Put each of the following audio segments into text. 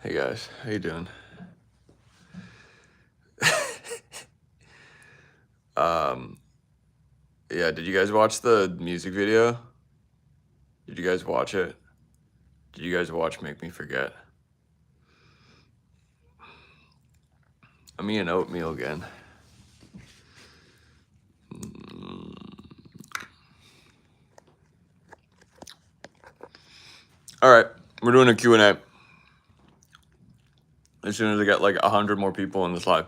Hey guys, how you doing? Um, yeah, did you guys watch the music video? Did you guys watch it? Did you guys watch Make Me Forget? I'm eating oatmeal again. All right, we're doing a Q&A. As soon as I get like 100 more people in this live.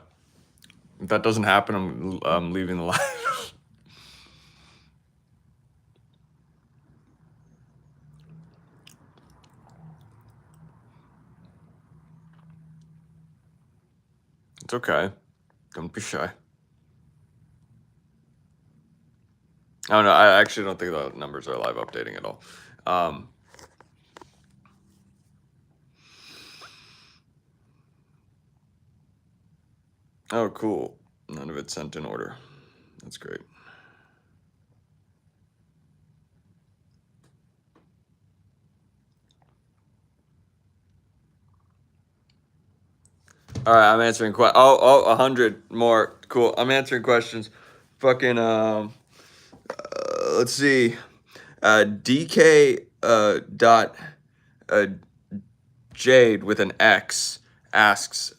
If that doesn't happen, I'm leaving the live. It's okay. Don't be shy. I don't know. I actually don't think the numbers are live updating at all. Oh, cool. None of it's sent in order. That's great. All right, I'm answering 100 more. Cool. I'm answering questions. Fucking let's see. DK dot Jade with an X asks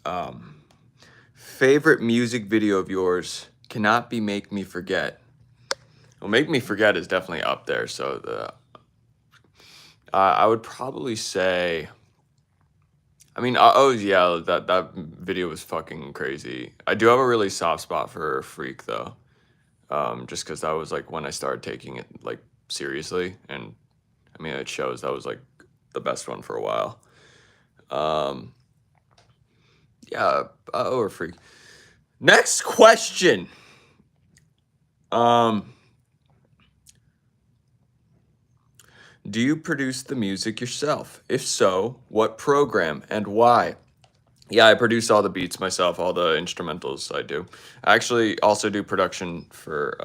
favorite music video of yours cannot be Make Me Forget. Well, Make Me Forget is definitely up there. So I would probably say. I mean, oh yeah, that video was fucking crazy. I do have a really soft spot for Freak though, just because that was like when I started taking it like seriously, and I mean it shows that was like the best one for a while. Yeah, or Freak. Next question. Do you produce the music yourself? If so, what program and why? Yeah, I produce all the beats myself, all the instrumentals I do. I actually also do production for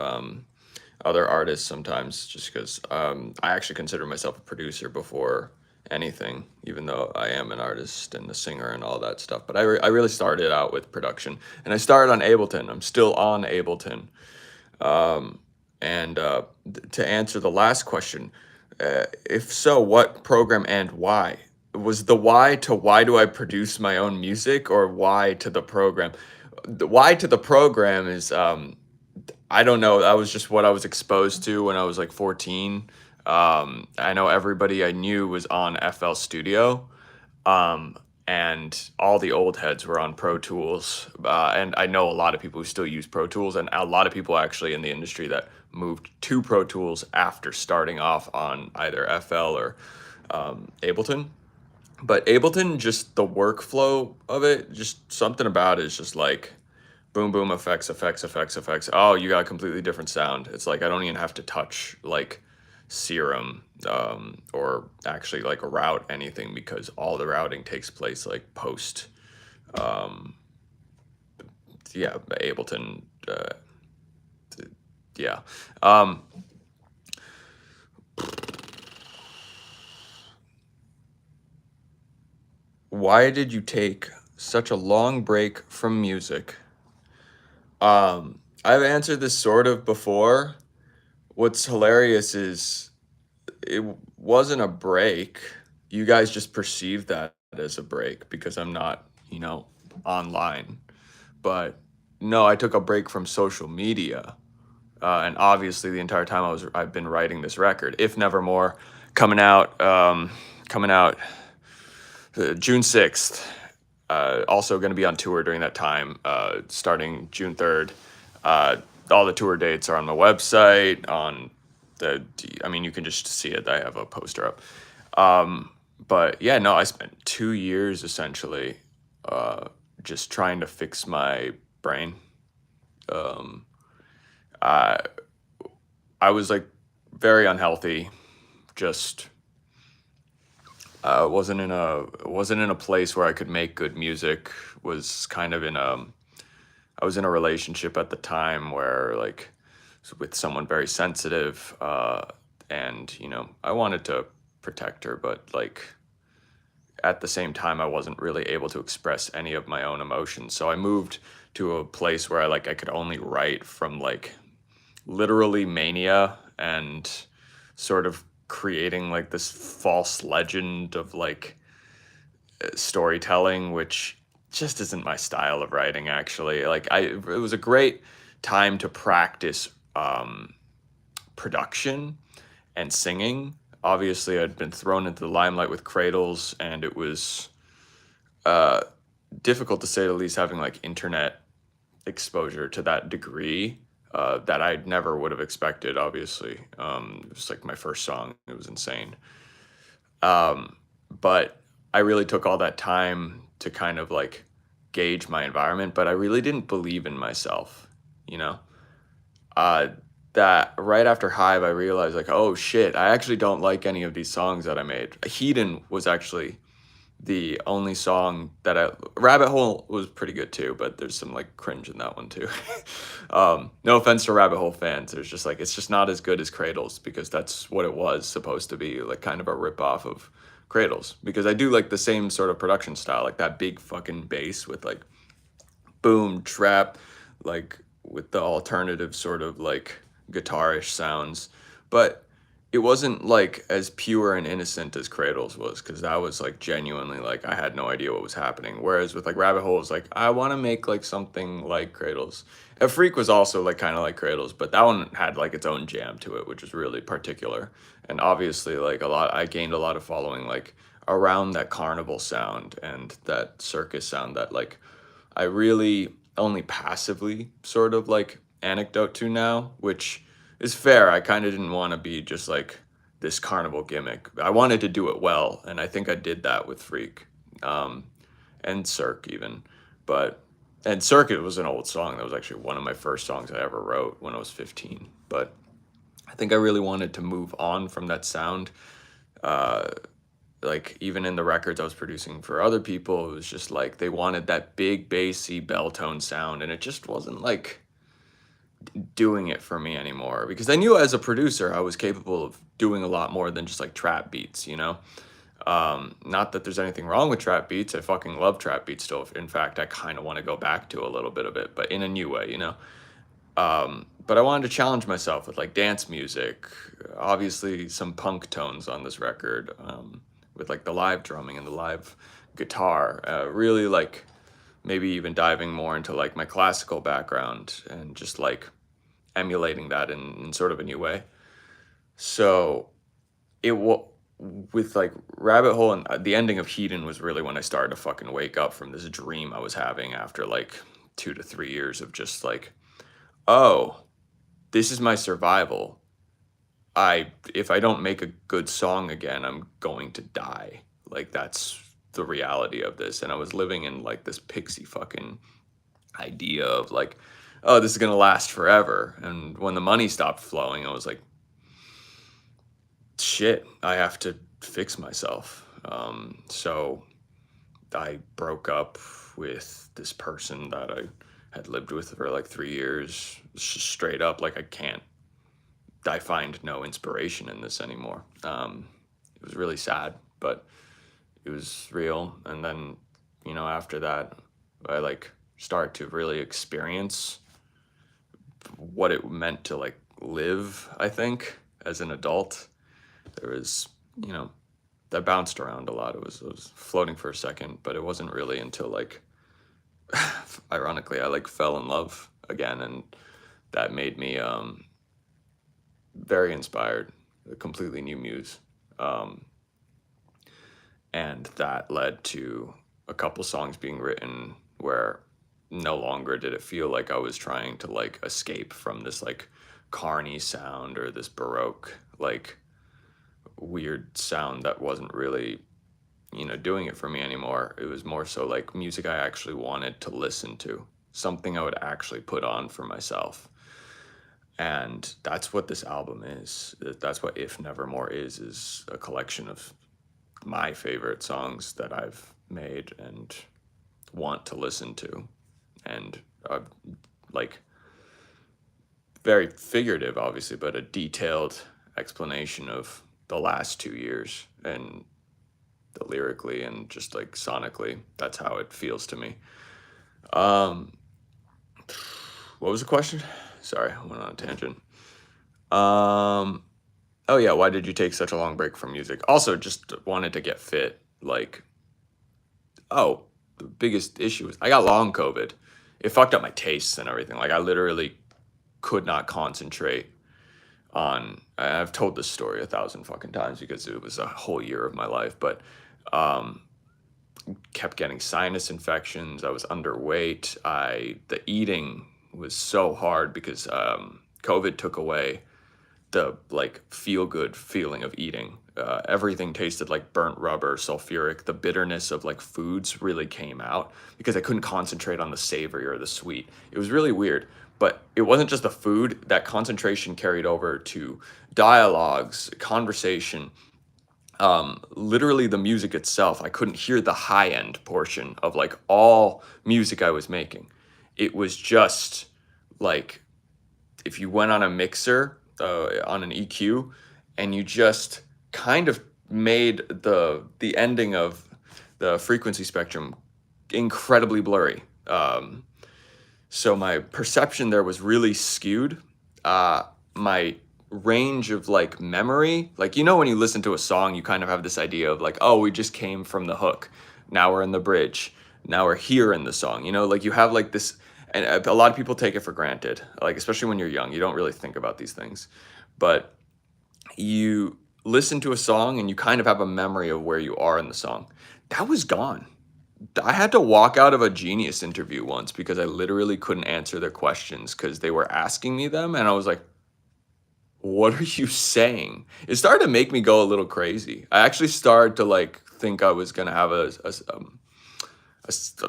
other artists sometimes, just because I actually consider myself a producer before anything, even though I am an artist and a singer and all that stuff. But I really started out with production, and I started on Ableton. I'm still on Ableton. And to answer the last question, if so, what program and why? Was the why to why do I produce my own music, or why to the program? The why to the program is I don't know. That was just what I was exposed to when I was like 14. I know everybody I knew was on FL Studio, um, and all the old heads were on Pro Tools. And I know a lot of people who still use Pro Tools, and a lot of people actually in the industry that moved to Pro Tools after starting off on either FL or Ableton. But Ableton, just the workflow of it, just something about it is just like boom, boom, effects, effects, effects, effects. Oh, you got a completely different sound. It's like I don't even have to touch like Serum or actually like route anything, because all the routing takes place like post. Yeah, Ableton. Yeah. Why did you take such a long break from music? I've answered this sort of before. What's hilarious is it wasn't a break. You guys just perceive that as a break because I'm not, online. But no, I took a break from social media, and obviously the entire time I've been writing this record, If Nevermore, coming out June 6th. Also going to be on tour during that time, starting June 3rd. All the tour dates are on my website. I mean, you can just see it. I have a poster up. But yeah, no, I spent 2 years essentially just trying to fix my brain. I I was like very unhealthy. Just wasn't in a place where I could make good music. Was kind of in a I was in a relationship at the time where like with someone very sensitive, and I wanted to protect her, but like at the same time, I wasn't really able to express any of my own emotions. So I moved to a place where I could only write from like literally mania and sort of creating like this false legend of like storytelling, which just isn't my style of writing actually. It was a great time to practice production and singing. Obviously, I'd been thrown into the limelight with Cradles, and it was uh, difficult to say the least having like internet exposure to that degree that I never would have expected, obviously. It was like my first song, it was insane. Um, but I really took all that time to kind of like gauge my environment, but I really didn't believe in myself, you know? uh, that right after Hive, I realized like, oh shit, I actually don't like any of these songs that I made. Hedon was actually the only song that Rabbit Hole was pretty good too, but there's some like cringe in that one too. No offense to Rabbit Hole fans. There's just like, it's just not as good as Cradles because that's what it was supposed to be, like kind of a rip off of Cradles, because I do like the same sort of production style, like that big fucking bass with like boom trap, like with the alternative sort of like guitarish sounds, but it wasn't like as pure and innocent as Cradles was, because that was like genuinely like I had no idea what was happening. Whereas with like Rabbit Hole, it's like I want to make like something like Cradles. A Freak was also like kind of like Cradles, but that one had like its own jam to it, which is really particular. And obviously, like I gained a lot of following like around that carnival sound and that circus sound that like I really only passively sort of like anecdote to now, which is fair. I kind of didn't want to be just like this carnival gimmick. I wanted to do it well, and I think I did that with Freak, um, and Cirque even. But and Circuit was an old song. That was actually one of my first songs I ever wrote when I was 15. But I think I really wanted to move on from that sound. Uh, like even in the records I was producing for other people, it was just like they wanted that big bassy bell tone sound, and it just wasn't like doing it for me anymore, because I knew as a producer I was capable of doing a lot more than just like trap beats, you know. Not that there's anything wrong with trap beats. I fucking love trap beats still. In fact, I kind of want to go back to a little bit of it, but in a new way, you know. But I wanted to challenge myself with like dance music, obviously some punk tones on this record, with like the live drumming and the live guitar. Really like maybe even diving more into like my classical background and just like emulating that in sort of a new way. So it was with like Rabbit Hole, and the ending of Hedon was really when I started to fucking wake up from this dream I was having after like 2 to 3 years of just like, oh, this is my survival. If I don't make a good song again, I'm going to die. Like that's the reality of this. And I was living in like this pixie fucking idea of like, oh, this is gonna last forever. And when the money stopped flowing, I was like, shit, I have to fix myself. So I broke up with this person that I had lived with for like 3 years. Straight up, like I find no inspiration in this anymore. It was really sad, but it was real. And then, after that, I like start to really experience what it meant to like live, I think, as an adult. There was, you know, I bounced around a lot. It was floating for a second, but it wasn't really until like, ironically, I like fell in love again, and that made me very inspired, a completely new muse. Um, and that led to a couple songs being written where no longer did it feel like I was trying to like escape from this like carny sound or this baroque like weird sound that wasn't really doing it for me anymore. It was more so like music I actually wanted to listen to, something I would actually put on for myself. And that's what this album is. That's what If Nevermore is a collection of my favorite songs that I've made and want to listen to. And like very figurative, obviously, but a detailed explanation of the last 2 years and lyrically and just like sonically. That's how it feels to me. Um, what was the question? Sorry, I went on a tangent. Um, oh yeah, why did you take such a long break from music? Also, just wanted to get fit. Like, oh, the biggest issue was I got long COVID. It fucked up my tastes and everything. Like, I literally could not concentrate on. I've told this story 1,000 fucking times because it was a whole year of my life, but um, kept getting sinus infections. I was underweight. The eating was so hard because COVID took away the like feel good feeling of eating. Everything tasted like burnt rubber, sulfuric. The bitterness of like foods really came out because I couldn't concentrate on the savory or the sweet. It was really weird. But it wasn't just the food, that concentration carried over to dialogues, conversation, literally the music itself. I couldn't hear the high end portion of like all music I was making. It was just like if you went on a mixer, on an EQ, and you just kind of made the ending of the frequency spectrum incredibly blurry. So my perception there was really skewed. My range of like memory, like when you listen to a song, you kind of have this idea of like, oh, we just came from the hook. Now we're in the bridge. Now we're here in the song. Like you have like this, and a lot of people take it for granted. Like especially when you're young, you don't really think about these things, but you listen to a song and you kind of have a memory of where you are in the song. That was gone. I had to walk out of a Genius interview once because I literally couldn't answer their questions because they were asking me them, and I was like, what are you saying? It started to make me go a little crazy. I actually started to like think I was gonna have a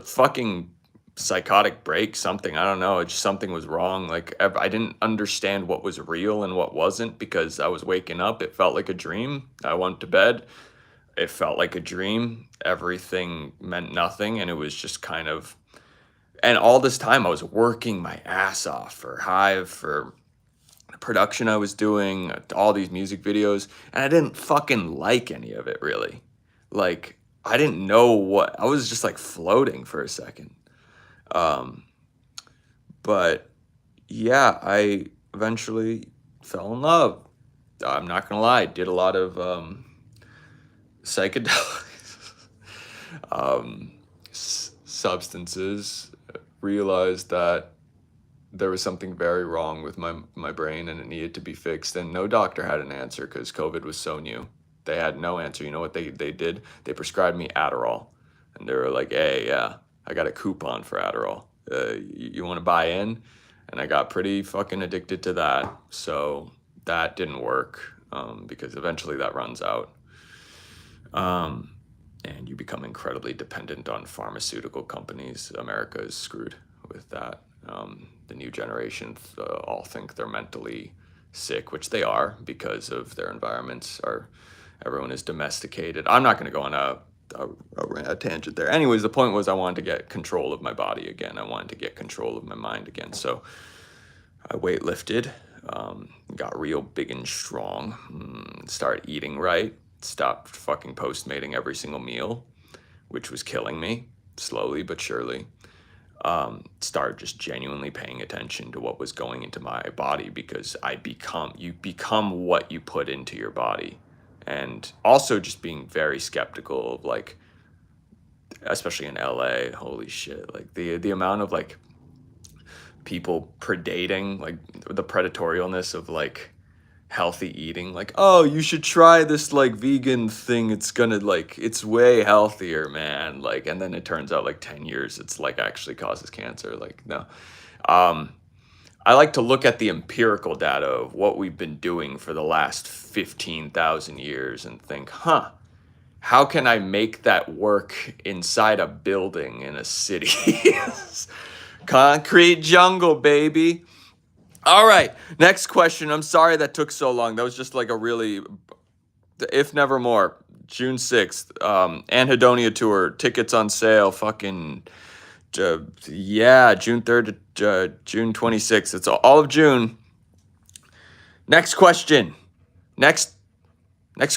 fucking psychotic break, something. I don't know. It just something was wrong. Like I didn't understand what was real and what wasn't because I was waking up. It felt like a dream. I went to bed. It felt like a dream. Everything meant nothing, and it was just kind of. And all this time, I was working my ass off for Hive, for production I was doing, all these music videos, and I didn't fucking like any of it really. Like I didn't know what I was just like floating for a second. Um, but yeah, I eventually fell in love. I'm not gonna lie, did a lot of psychedelics, substances. Realized that there was something very wrong with my brain and it needed to be fixed, and no doctor had an answer because COVID was so new. They had no answer. You know what they did? They prescribed me Adderall, and they were like, hey, yeah, I got a coupon for Adderall. You want to buy in? And I got pretty fucking addicted to that. So that didn't work because eventually that runs out. And you become incredibly dependent on pharmaceutical companies. America is screwed with that. The new generation all think they're mentally sick, which they are because of their environments. Everyone is domesticated. I'm not going to go on a tangent there. Anyways, the point was I wanted to get control of my body again. I wanted to get control of my mind again. So I weightlifted, got real big and strong, started eating right, stopped fucking postmating every single meal, which was killing me slowly but surely. Started just genuinely paying attention to what was going into my body because you become what you put into your body. And also just being very skeptical of like, especially in LA, holy shit, like the amount of like people predating, like the predatorialness of like healthy eating, like, oh, you should try this like vegan thing, it's gonna like it's way healthier, man, like, and then it turns out like 10 years it's like actually causes cancer. Like no. I like to look at the empirical data of what we've been doing for the last 15,000 years and think, how can I make that work inside a building in a city? Concrete jungle, baby. All right, next question. I'm sorry that took so long. That was just like a really, if never more, June 6th, Anhedonia tour, tickets on sale, fucking, yeah, June 3rd to June 26th. It's all of June. Next question. Next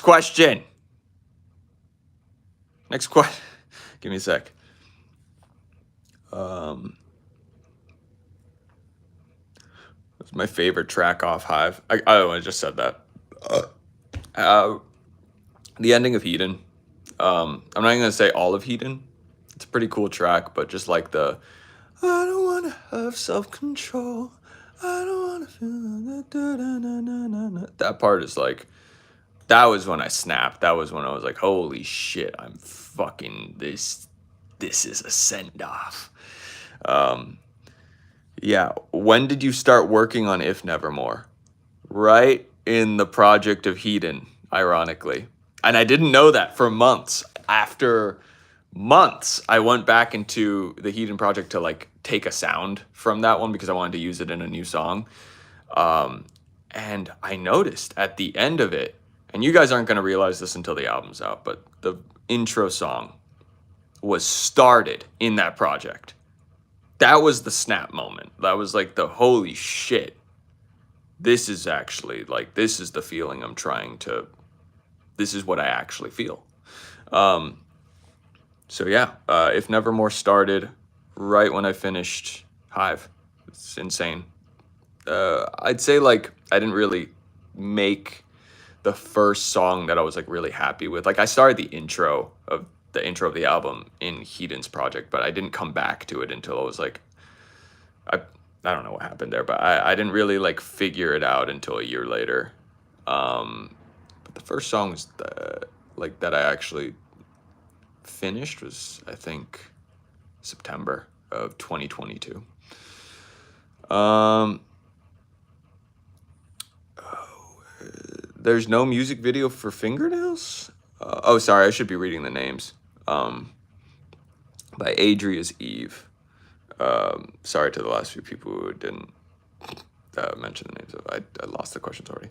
question. Next question. Give me a sec. Um, what's my favorite track off Hive? I just said that. Uh, the ending of Hedon. I'm not even gonna say all of Hedon. It's a pretty cool track, but just like the I don't wanna have self-control. I don't wanna feel that part is like that was when I snapped. That was when I was like, holy shit, I'm fucking this is a send-off. Um, yeah. When did you start working on If Nevermore? Right in the project of Hedon, ironically. And I didn't know that for months. After months, I went back into the Hedon project to like take a sound from that one because I wanted to use it in a new song. Um, and I noticed at the end of it, and you guys aren't going to realize this until the album's out, but the intro song was started in that project. That was the snap moment. That was like the holy shit. This is actually like, this is the feeling I'm trying to, this is what I actually feel. So yeah, If Nevermore started right when I finished Hive. It's insane. I'd say like I didn't really make the first song that I was like really happy with. Like I started the intro of the album in Hedon's project, but I didn't come back to it until I was like I I don't know what happened there, but I didn't really like figure it out until a year later. But the first song was like that I actually finished was I think September of 2022. Um, there's no music video for Fingernails. Oh, sorry, I should be reading the names. By Adria's Eve. Sorry to the last few people who didn't mention the names of. I lost the questions already.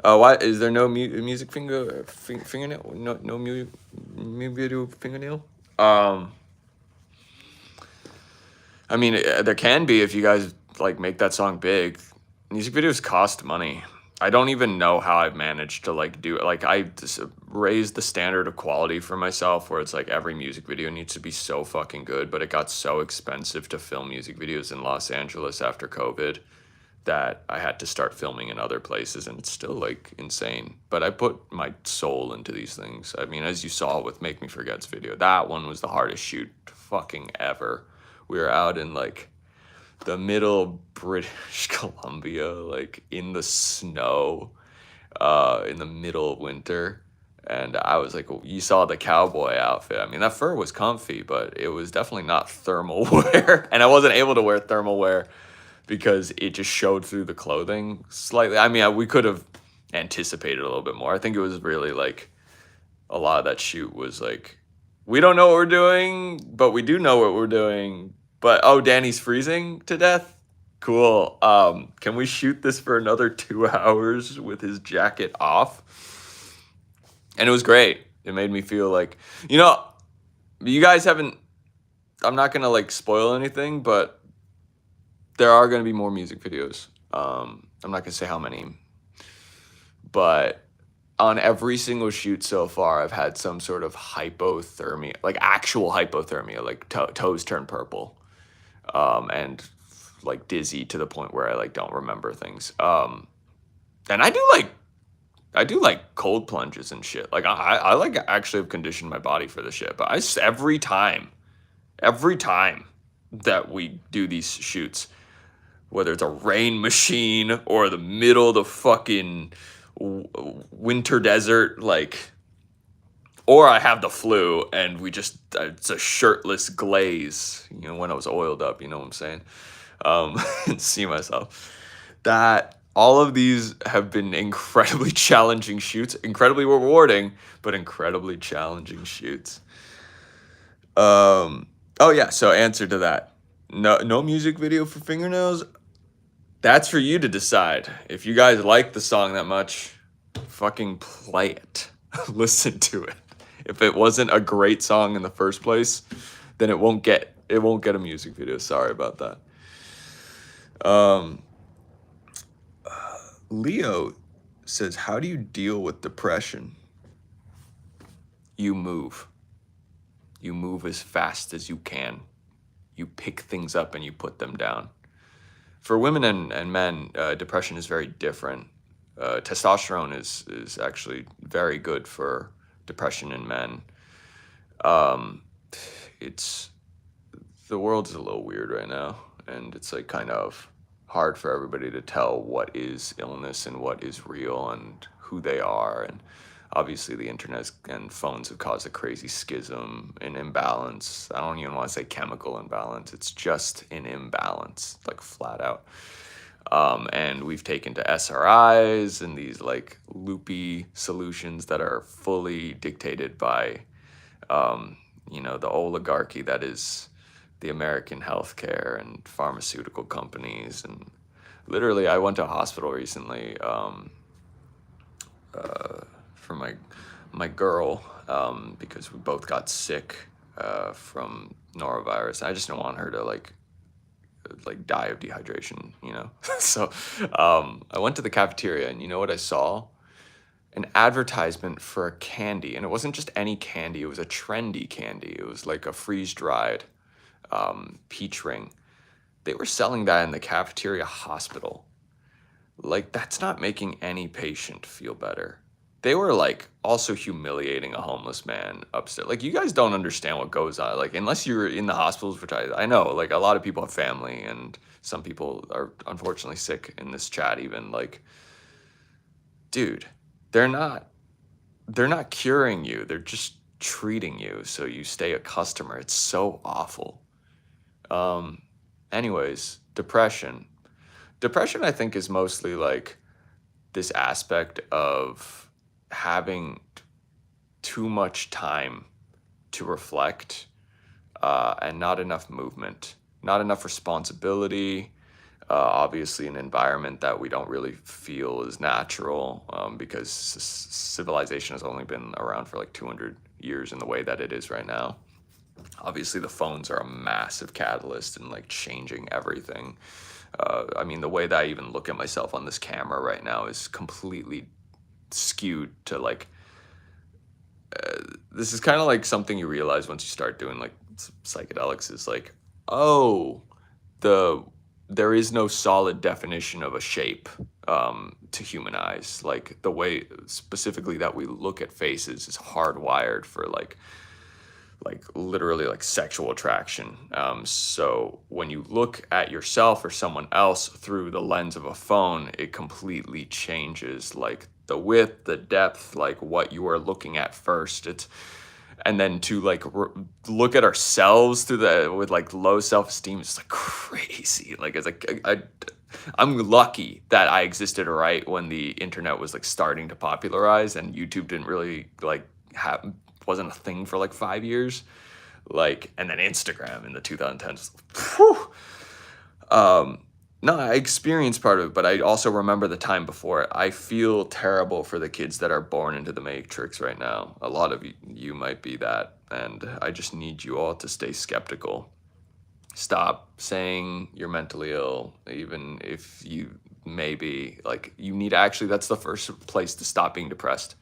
Why is there no music fingernail? No music video fingernail. I mean, there can be if you guys like make that song big. Music videos cost money. I don't even know how I've managed to like do it. Like I just raised the standard of quality for myself where it's like every music video needs to be so fucking good, but it got so expensive to film music videos in Los Angeles after COVID that I had to start filming in other places, and it's still like insane. But I put my soul into these things. I mean, as you saw with Make Me Forget's video, that one was the hardest shoot fucking ever. We were out in like the middle of British Columbia, like in the snow, in the middle of winter. And I was like, well, you saw the cowboy outfit. I mean, that fur was comfy, but it was definitely not thermal wear. And I wasn't able to wear thermal wear because it just showed through the clothing slightly. I mean, we could have anticipated a little bit more. I think it was really like a lot of that shoot was like, we don't know what we're doing, but we do know what we're doing. But oh, Danny's freezing to death. Cool. Can we shoot this for another 2 hours with his jacket off? And it was great. It made me feel like, you guys haven't. I'm not gonna like spoil anything, but there are gonna be more music videos. I'm not gonna say how many, but on every single shoot so far, I've had some sort of hypothermia, like actual hypothermia, like toes turn purple, and like dizzy to the point where I like don't remember things. And I do like cold plunges and shit. Like I like actually have conditioned my body for the shit. But every time that we do these shoots, whether it's a rain machine or the middle of the fucking winter desert, like, or I have the flu and we just, it's a shirtless glaze, when I was oiled up, you know what I'm saying? And see myself. That all of these have been incredibly challenging shoots, incredibly rewarding, but incredibly challenging shoots. Oh yeah, so answer to that. No music video for Fingernails. That's for you to decide. If you guys like the song that much, fucking play it. Listen to it. If it wasn't a great song in the first place, then it won't get a music video. Sorry about that. Leo says, "How do you deal with depression?" You move. You move as fast as you can. You pick things up and you put them down. For women and men, depression is very different. Testosterone is actually very good for depression in men. Um, it's the world's a little weird right now, and it's like kind of hard for everybody to tell what is illness and what is real and who they are. And obviously, the internet and phones have caused a crazy schism, an imbalance. I don't even want to say chemical imbalance, it's just an imbalance, like flat out. And we've taken to SRIs and these like loopy solutions that are fully dictated by, the oligarchy that is the American healthcare and pharmaceutical companies. And literally, I went to a hospital recently for my girl because we both got sick from norovirus. I just don't want her to like die of dehydration. So I went to the cafeteria, and you know what I saw? An advertisement for a candy, and it wasn't just any candy, it was a trendy candy. It was like a freeze-dried peach ring. They were selling that in the cafeteria hospital. Like, that's not making any patient feel better. They were like also humiliating a homeless man upstairs. Like, you guys don't understand what goes on. Like, unless you're in the hospitals, which I know, like a lot of people have family, and some people are unfortunately sick in this chat even. Like, dude, they're not curing you. They're just treating you so you stay a customer. It's so awful. Anyways, depression. Depression, I think, is mostly like this aspect of having too much time to reflect and not enough movement, not enough responsibility. Obviously, an environment that we don't really feel is natural because civilization has only been around for like 200 years in the way that it is right now. Obviously, the phones are a massive catalyst in like changing everything. I mean, the way that I even look at myself on this camera right now is completely skewed to like, this is kind of like something you realize once you start doing like psychedelics is like, oh, there is no solid definition of a shape to human eyes. Like the way specifically that we look at faces is hardwired for like literally like sexual attraction. So when you look at yourself or someone else through the lens of a phone, it completely changes like the width, the depth, like what you are looking at first. And then to like look at ourselves through with like low self-esteem is like crazy. Like it's like I'm lucky that I existed right when the internet was like starting to popularize and YouTube didn't really like wasn't a thing for like 5 years, like, and then Instagram in the 2010s. No, I experienced part of it, but I also remember the time before it. I feel terrible for the kids that are born into the Matrix right now. A lot of you might be that, and I just need you all to stay skeptical. Stop saying you're mentally ill, even if you may be. Like, you need to actually, that's the first place to stop being depressed.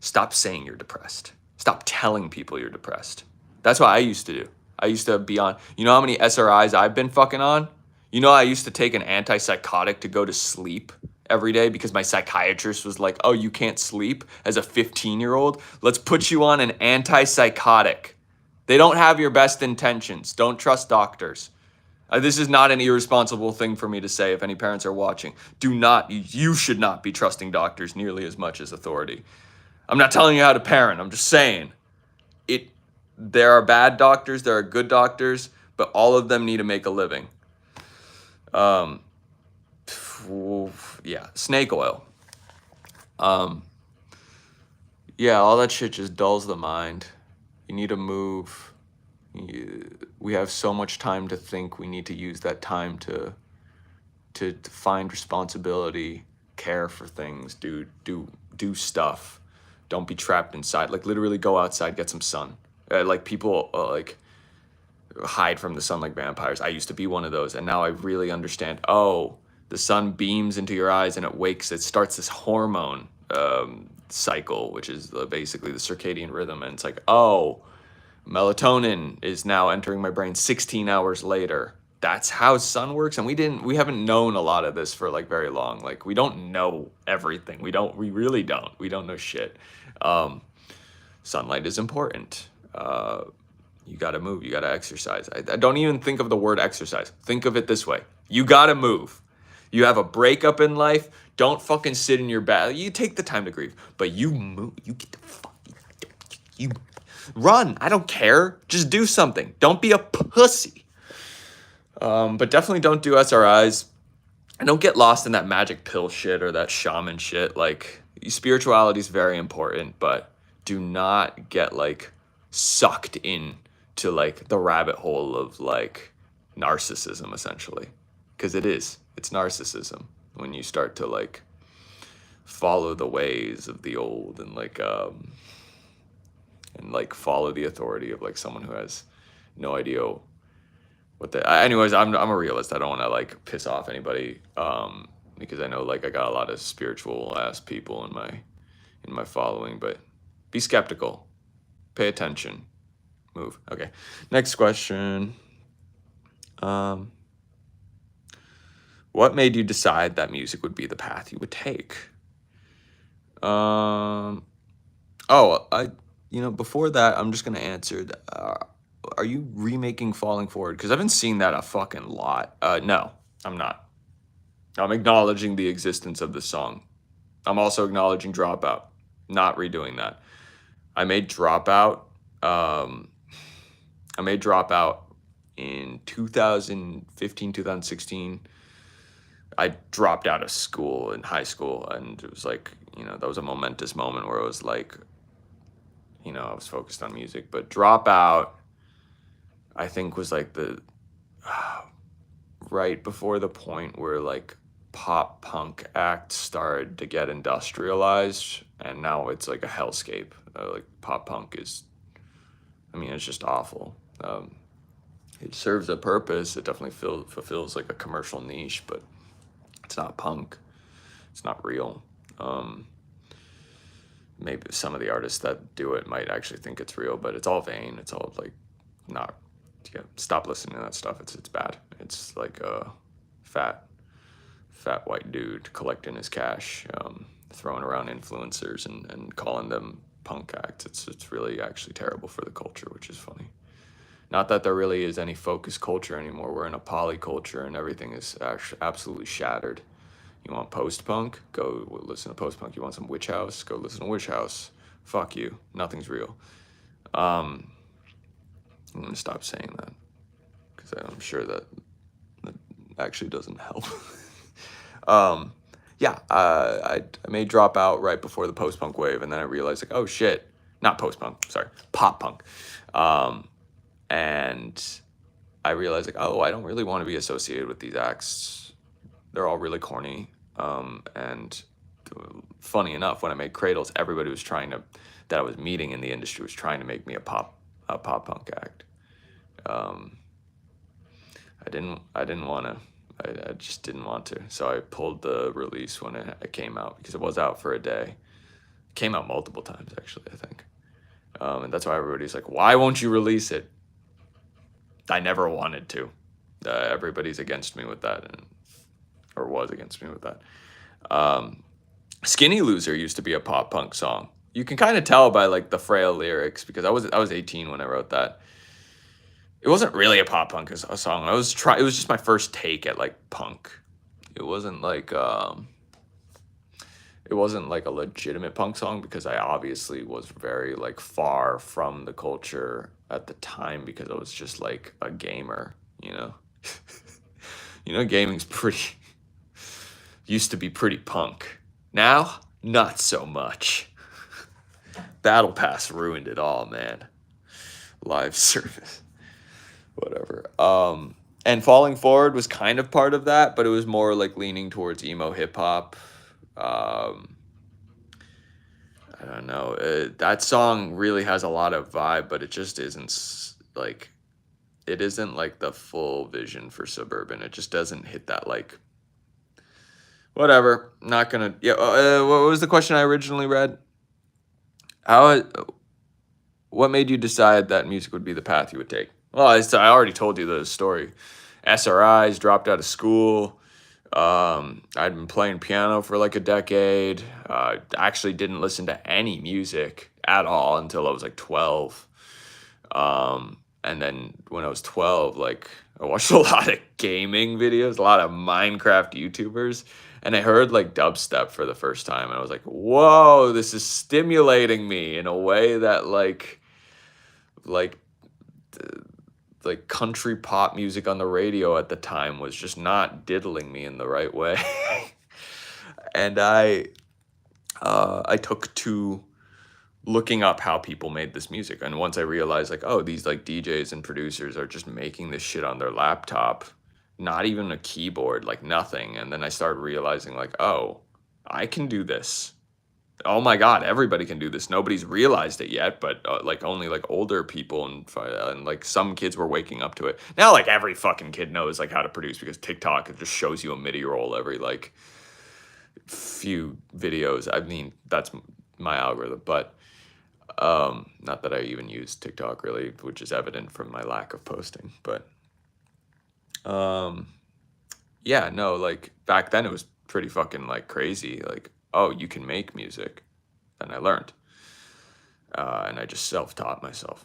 Stop saying you're depressed. Stop telling people you're depressed. That's what I used to do. I used to be on, you know how many SRIs I've been fucking on? You know, I used to take an antipsychotic to go to sleep every day because my psychiatrist was like, oh, you can't sleep as a 15-year-old? Let's put you on an antipsychotic. They don't have your best intentions. Don't trust doctors. This is not an irresponsible thing for me to say if any parents are watching. You should not be trusting doctors nearly as much as authority. I'm not telling you how to parent. I'm just saying there are bad doctors, there are good doctors, but all of them need to make a living. Yeah, snake oil. Yeah, all that shit just dulls the mind. You need to move. We have so much time to think. We need to use that time to find responsibility, care for things, do stuff. Don't be trapped inside. Like literally go outside, get some sun. Like people like hide from the sun like vampires. I used to be one of those, and now I really understand. Oh, the sun beams into your eyes and it starts this hormone cycle, which is basically the circadian rhythm. And it's like, oh, Melatonin is now entering my brain 16 hours later. That's how sun works, and we haven't known a lot of this for like very long. Like we don't know everything. We really don't. We don't know shit. Um, Sunlight is important. You got to move. You got to exercise. I don't even think of the word exercise. Think of it this way: you got to move. You have a breakup in life. Don't fucking sit in your bed. You take the time to grieve, but you move. You get the fuck. You run. I don't care. Just do something. Don't be a pussy. But definitely don't do SRIs. And don't get lost in that magic pill shit or that shaman shit. Like, spirituality is very important, but do not get like sucked in to like the rabbit hole of like narcissism, essentially. Because it's narcissism when you start to like follow the ways of the old and like follow the authority of like someone who has no idea what the. Anyways, I'm a realist. I don't want to like piss off anybody, because I know like I got a lot of spiritual ass people in my following, but be skeptical, pay attention, move. Okay, next question. What made you decide that music would be the path you would take? Before that, I'm just gonna answer. Are you remaking Falling Forward? Because I've been seeing that a fucking lot. No, I'm not. I'm acknowledging the existence of the song. I'm also acknowledging Dropout. Not redoing that. I made Dropout. I made Dropout in 2015, 2016. I dropped out of school in high school, and it was like, that was a momentous moment where it was like, I was focused on music. But Dropout, I think, was like the right before the point where like pop punk acts started to get industrialized, and now it's like a hellscape. Like pop punk is, it's just awful. It serves a purpose. It definitely fulfills like a commercial niche, but it's not punk. It's not real. Maybe some of the artists that do it might actually think it's real, but it's all vain. It's all like not. Yeah, stop listening to that stuff. It's bad. It's like a fat white dude collecting his cash, throwing around influencers and calling them punk acts. It's really actually terrible for the culture, which is funny. Not that there really is any focused culture anymore. We're in a poly culture and everything is actually absolutely shattered. You want post-punk? Go listen to post-punk. You want some Witch House? Go listen to Witch House. Fuck you. Nothing's real. I'm going to stop saying that because I'm sure that actually doesn't help. I made Dropout right before the post-punk wave, and then I realized like, oh shit, not post-punk, sorry, pop-punk. And I realized like, oh, I don't really want to be associated with these acts. They're all really corny. And funny enough, when I made Cradles, everybody was that I was meeting in the industry was trying to make me a pop punk act. I didn't want to. I just didn't want to. So I pulled the release when it came out because it was out for a day. It came out multiple times actually, I think. And that's why everybody's like, why won't you release it? I never wanted to. Everybody's against me with that, or was against me with that. Skinny Loser used to be a pop punk song. You can kind of tell by like the frail lyrics because I was 18 when I wrote that. It wasn't really a pop punk song. It was just my first take at like punk. It wasn't like a legitimate punk song because I obviously was very like far from the culture at the time because I was just like a gamer, gaming's used to be pretty punk. Now, not so much. Battle Pass ruined it all, man. Live service. Whatever. And Falling Forward was kind of part of that, but it was more like leaning towards emo hip hop. I don't know. That song really has a lot of vibe, but it just isn't like, it isn't like the full vision for Suburban. It just doesn't hit that like, whatever. Not gonna. Yeah. What was the question I originally read? what made you decide that music would be the path you would take? Well, I already told you the story. SRIs, dropped out of school. I'd been playing piano for like a decade. Actually didn't listen to any music at all until I was like 12. And then when I was 12, like I watched a lot of gaming videos, a lot of Minecraft YouTubers, and I heard like dubstep for the first time, and I was like, "Whoa, this is stimulating me in a way that like like country pop music on the radio at the time was just not diddling me in the right way." And I took to looking up how people made this music. And once I realized like, oh, these like DJs and producers are just making this shit on their laptop, not even a keyboard, like nothing. And then I started realizing like, oh, I can do this. Oh my God, everybody can do this. Nobody's realized it yet, but like only like older people and like some kids were waking up to it. Now like every fucking kid knows like how to produce because TikTok, it just shows you a MIDI roll every like few videos. I mean, that's my algorithm, but not that I even use TikTok really, which is evident from my lack of posting, but um yeah, no, like back then it was pretty fucking like crazy, like, oh, you can make music. Then I learned, and I just self-taught myself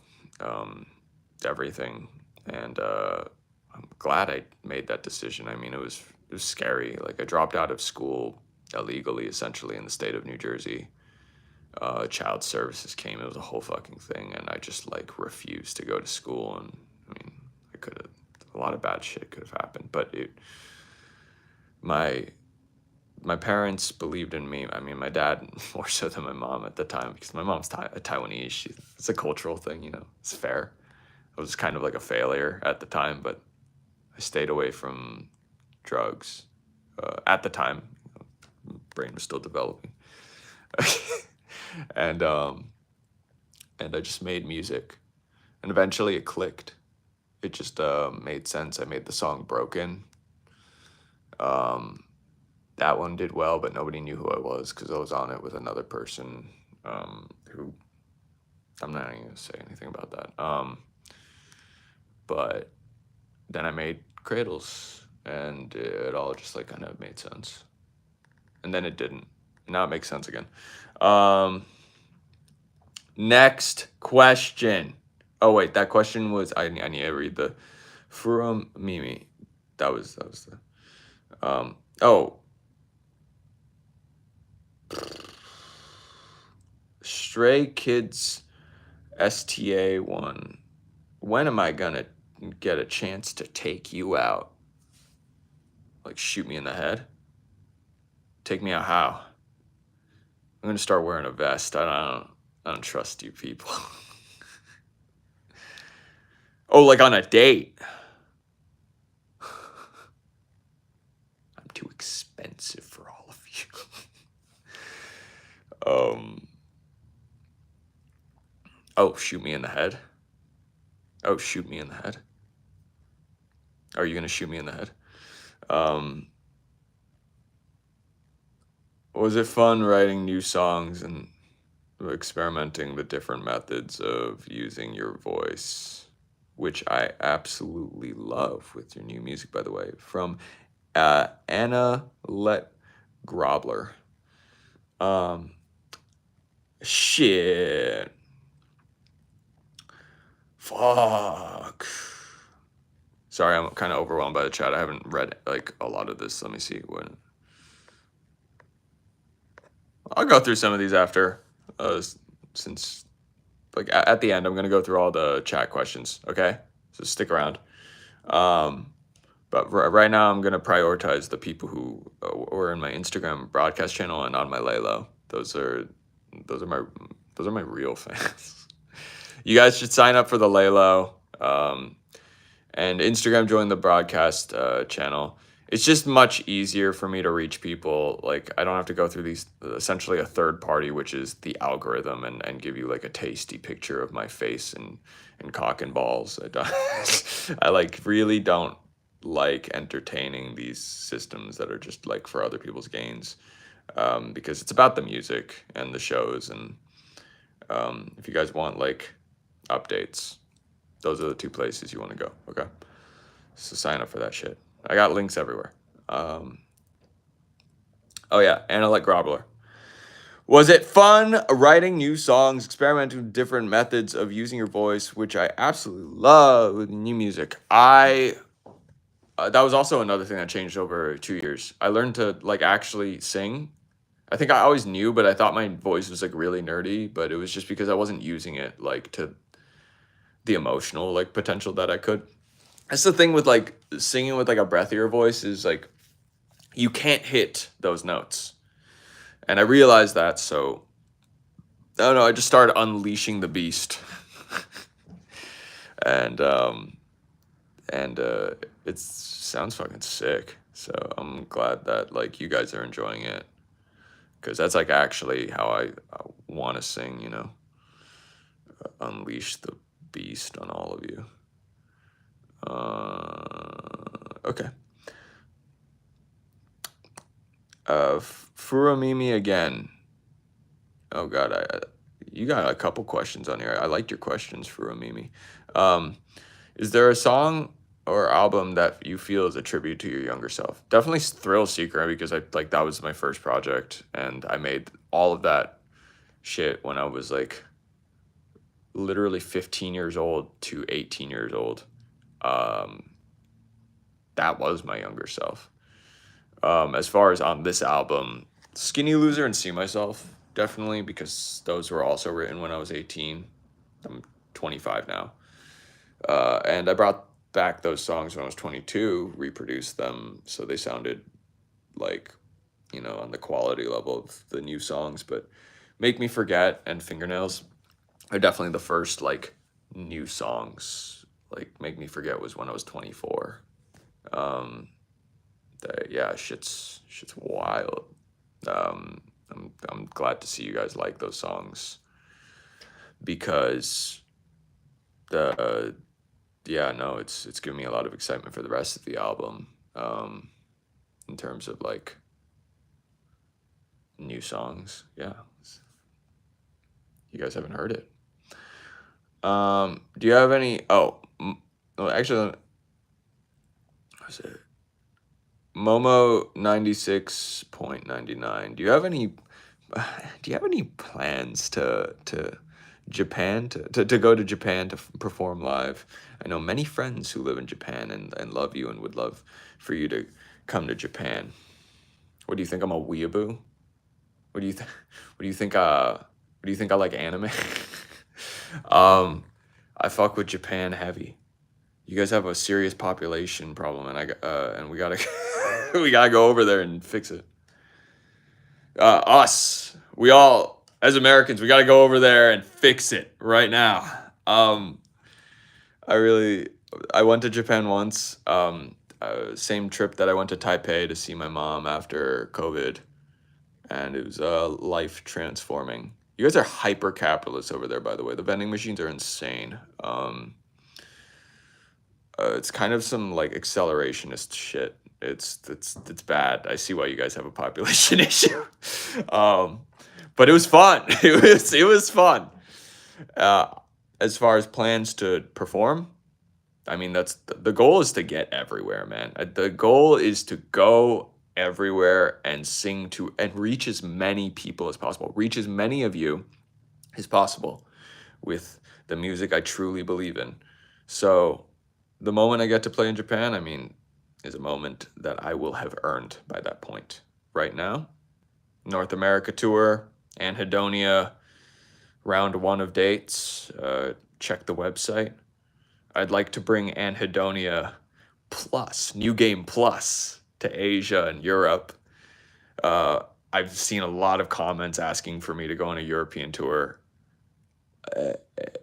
everything, and I'm glad I made that decision. I mean, it was scary. Like I dropped out of school illegally, essentially, in the state of New Jersey. Child services came. It was a whole fucking thing, and I just like refused to go to school. And I mean, I could have, a lot of bad shit could have happened, but my my parents believed in me. I mean, my dad more so than my mom at the time, because my mom's Taiwanese. It's a cultural thing, you know. It's fair. I was kind of like a failure at the time, but I stayed away from drugs at the time. Brain was still developing. and and I just made music, and eventually it clicked. It just made sense. I made the song "Broken." Um, that one did well, but nobody knew who I was because I was on it with another person who I'm not even gonna say anything about that. But then I made Cradles, and it all just like kind of made sense, and then it didn't. Now it makes sense again. Um, Next question. Oh wait, that question was I need to read the from Mimi. That was the oh, Stray Kids STA1. When am I gonna get a chance to take you out? Like shoot me in the head? Take me out how? I'm gonna start wearing a vest. I don't trust you people. Oh, like on a date. I'm too expensive for all of you. Oh, shoot me in the head. Oh, shoot me in the head. Are you gonna shoot me in the head? Was it fun writing new songs and experimenting the different methods of using your voice, which I absolutely love with your new music, by the way, from Anna Let Grobler. Shit. Fuck. Sorry, I'm kind of overwhelmed by the chat. I haven't read like a lot of this. Let me see when. I'll go through some of these after, since like at the end I'm gonna go through all the chat questions. Okay, so stick around. But right now I'm gonna prioritize the people who were in my Instagram broadcast channel and on my Laylo. Those are my real fans. You guys should sign up for the Laylo. And Instagram join the broadcast channel. It's just much easier for me to reach people. Like I don't have to go through these essentially a third party, which is the algorithm, and give you like a tasty picture of my face and cock and balls. I like really don't like entertaining these systems that are just like for other people's gains, because it's about the music and the shows. And if you guys want like updates. Those are the two places you want to go. Okay. So sign up for that shit. I got links everywhere. Oh yeah, Analyte Grobbler. Was it fun writing new songs, experimenting with different methods of using your voice, which I absolutely love with new music? That was also another thing that changed over 2 years. I learned to like actually sing. I think I always knew, but I thought my voice was like really nerdy, but it was just because I wasn't using it like to the emotional like potential that I could. That's the thing with like singing with like a breathier voice is like you can't hit those notes. And I realized that, so I don't know, I just started unleashing the beast. and it sounds fucking sick. So I'm glad that like you guys are enjoying it, because that's like actually how I want to sing, you know, unleash the beast on all of you. Okay. Furamimi again. Oh god, you got a couple questions on here. I liked your questions, Furamimi. Is there a song or album that you feel is a tribute to your younger self? Definitely Thrill Seeker, because I like that was my first project, and I made all of that shit when I was like literally 15 years old to 18 years old. That was my younger self. As far as on this album, Skinny Loser and See Myself, definitely, because those were also written when I was 18. I'm 25 now. And I brought back those songs when I was 22, reproduced them so they sounded like, you know, on the quality level of the new songs. But Make Me Forget and Fingernails are definitely the first like new songs. Like Make Me Forget was when I was 24. Yeah, shit's wild. I'm glad to see you guys like those songs, because yeah, no, it's giving me a lot of excitement for the rest of the album, in terms of like new songs. Yeah, you guys haven't heard it. Do you have any? Well, actually, what's it? Momo 96.99. Do you have any? Do you have any plans to Japan to go to Japan to perform live? I know many friends who live in Japan and love you and would love for you to come to Japan. What do you think? I'm a weeaboo? What do you think? What do you think? What do you think I like anime? I fuck with Japan heavy. You guys have a serious population problem, and we gotta we gotta go over there and fix it. We all, as Americans, we gotta go over there and fix it right now. I went to Japan once. Same trip that I went to Taipei to see my mom after COVID, and it was life transforming. You guys are hyper capitalists over there, by the way. The vending machines are insane. It's kind of some like accelerationist shit. It's bad. I see why you guys have a population issue. But it was fun. It was fun. As far as plans to perform, I mean, that's the goal is to get everywhere, man. The goal is to go everywhere and sing to and reach as many people as possible. Reach as many of you as possible with the music I truly believe in. So the moment I get to play in Japan, I mean, is a moment that I will have earned by that point. Right now, North America tour, Anhedonia, round 1 of dates. Check the website. I'd like to bring Anhedonia Plus, New Game Plus, to Asia and Europe. I've seen a lot of comments asking for me to go on a European tour.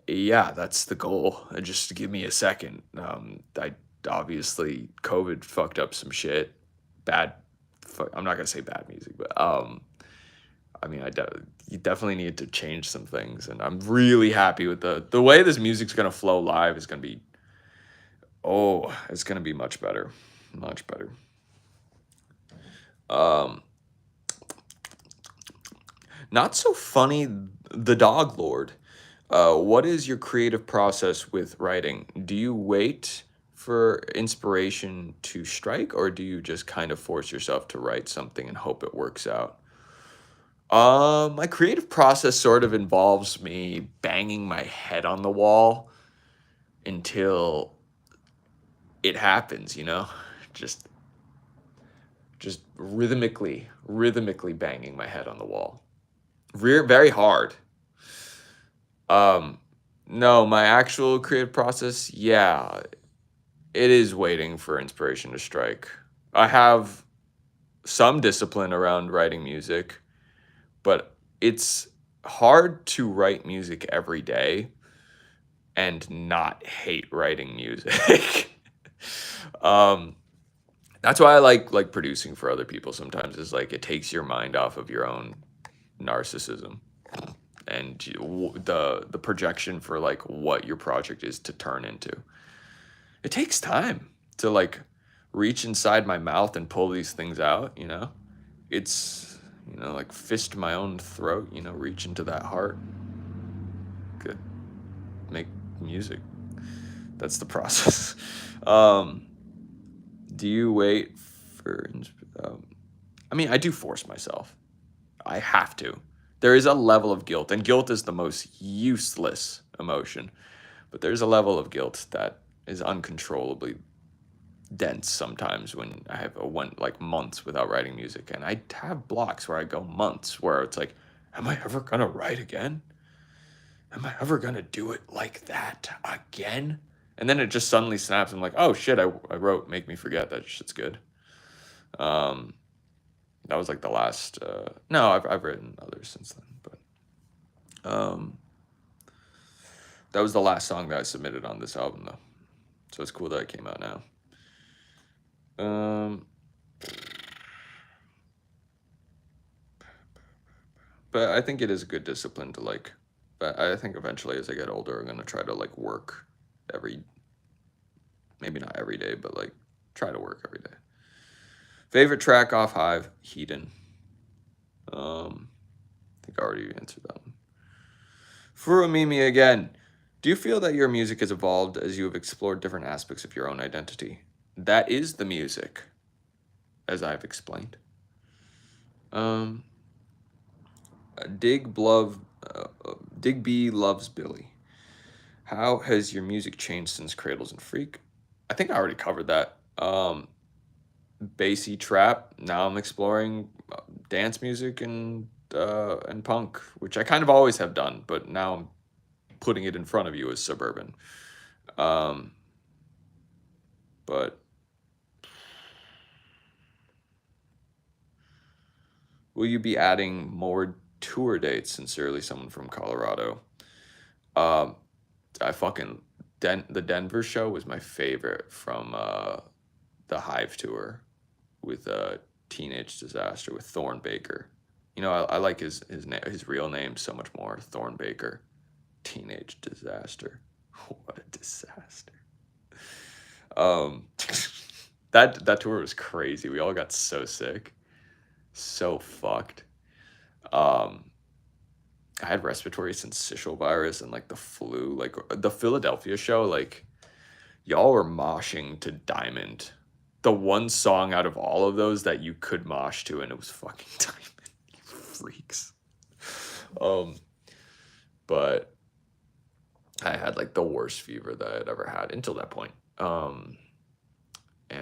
Yeah, that's the goal. Just give me a second. I obviously COVID fucked up some shit. I'm not gonna say bad music, but I mean, you definitely need to change some things, and I'm really happy with the way this music's gonna flow live is gonna be. Oh, it's gonna be much better, much better. Not so funny. The Dog Lord. What is your creative process with writing? Do you wait for inspiration to strike, or do you just kind of force yourself to write something and hope it works out? My creative process sort of involves me banging my head on the wall until it happens, you know? Just just rhythmically banging my head on the wall. Very hard. Um, no, my actual creative process, yeah, it is waiting for inspiration to strike. I have some discipline around writing music, but it's hard to write music every day and not hate writing music. um, that's why I like producing for other people sometimes, is like it takes your mind off of your own narcissism and the projection for like what your project is to turn into. It takes time to like reach inside my mouth and pull these things out, you know? It's, you know, like fist my own throat, you know, reach into that heart. Good. Make music. That's the process. um, do you wait for, I mean, I do force myself. I have to. There is a level of guilt, and guilt is the most useless emotion. But there's a level of guilt that is uncontrollably dense sometimes when I have went like months without writing music, and I have blocks where I go months where it's like, am I ever gonna write again? Am I ever gonna do it like that again? And then it just suddenly snaps. I'm like, oh shit, I wrote Make Me Forget. That shit's good. Um, that was like the last. No, I've written others since then, but that was the last song that I submitted on this album though. So it's cool that it came out now. But I think it is a good discipline to like. But I think eventually, as I get older, I'm gonna try to like work maybe not every day, but like try to work every day. Favorite track off Hive, Hedon. I think I already answered that one. Furuomimi again. Do you feel that your music has evolved as you have explored different aspects of your own identity? That is the music, as I've explained. Digby loves Billy. How has your music changed since Cradles and Freak? I think I already covered that. Bassy trap. Now I'm exploring dance music and punk, which I kind of always have done, but now I'm putting it in front of you as suburban. But will you be adding more tour dates? Sincerely, someone from Colorado. I fucking the Denver show was my favorite from the Hive tour with Teenage Disaster with Thorn Baker. You know, I like his real name so much more. Thorn Baker. Teenage Disaster. What a disaster. That tour was crazy. We all got so sick. So fucked. I had respiratory syncytial virus and like the flu. Like the Philadelphia show, like y'all were moshing to Diamond. The one song out of all of those that you could mosh to, and it was fucking Diamond. You freaks. But I had like the worst fever that I'd ever had until that point. And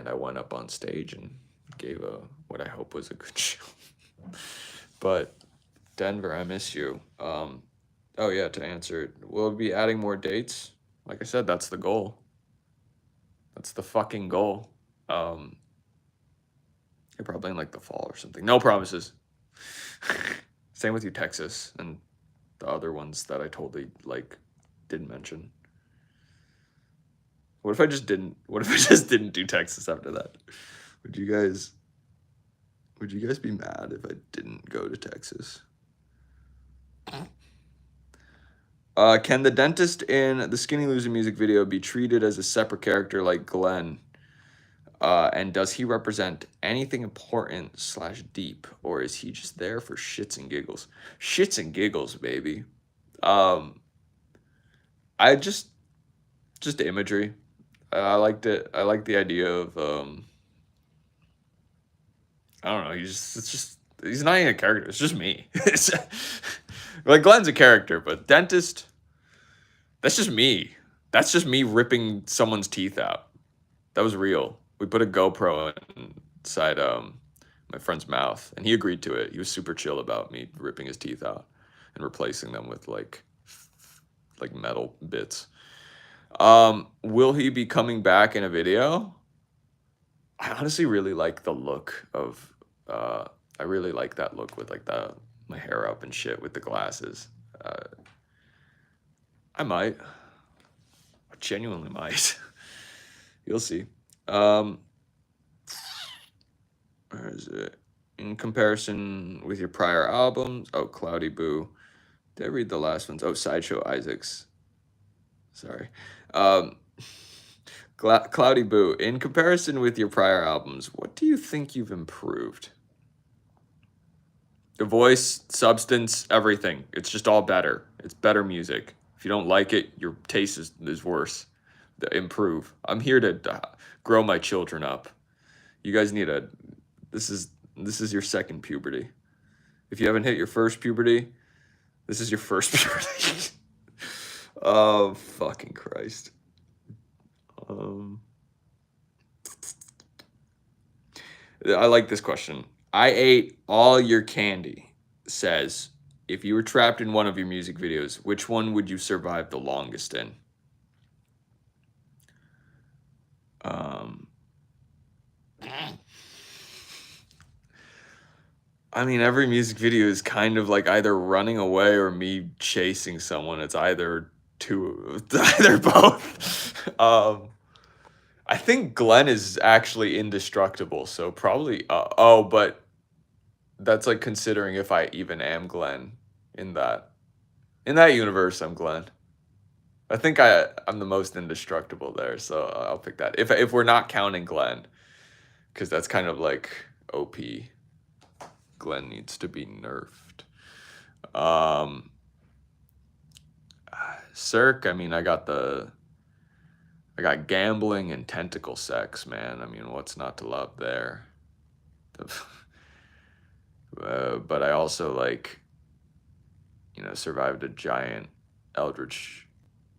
I went up on stage and gave what I hope was a good show. But Denver, I miss you. Oh yeah, to answer it, we'll be adding more dates. Like I said, that's the goal. That's the fucking goal. Probably in like the fall or something. No promises. Same with you, Texas, and the other ones that I totally like didn't mention. What if I just didn't do Texas after that? Would you guys be mad if I didn't go to Texas? Can the dentist in the Skinny Loser music video be treated as a separate character like Glenn? And does he represent anything important / deep, or is he just there for shits and giggles? Shits and giggles, baby. I just imagery. I liked it. I like the idea of I don't know. It's just he's not even a character. It's just me. It's, like Glenn's a character, but dentist. That's just me. That's just me ripping someone's teeth out. That was real. We put a GoPro inside my friend's mouth, and he agreed to it. He was super chill about me ripping his teeth out and replacing them with like metal bits. Will he be coming back in a video? I honestly really like the look of I really like that look with like the my hair up and shit with the glasses. Uh, I might. I genuinely might. You'll see. Um, where is it? In comparison with your prior albums, oh, Cloudy Boo. Did I read the last ones? Oh, Sideshow Isaacs. Sorry. Um, Cloudy Boo. In comparison with your prior albums, what do you think you've improved? The voice, substance, everything. It's just all better. It's better music. If you don't like it, your taste is worse. Improve. I'm here to grow my children up. You guys need a. This is your second puberty. If you haven't hit your first puberty, this is your first puberty. Oh fucking Christ. I like this question. I ate all your candy. Says, if you were trapped in one of your music videos, which one would you survive the longest in? I mean, every music video is kind of like either running away or me chasing someone. It's either two, either both. I think Glenn is actually indestructible, so probably. Oh, but that's like considering if I even am Glenn in that universe. I'm Glenn. I think I'm the most indestructible there, so I'll pick that. If we're not counting Glenn, because that's kind of like OP. Glenn needs to be nerfed. Cirque, I mean, I got gambling and tentacle sex, man. I mean, what's not to love there? But I also survived a giant eldritch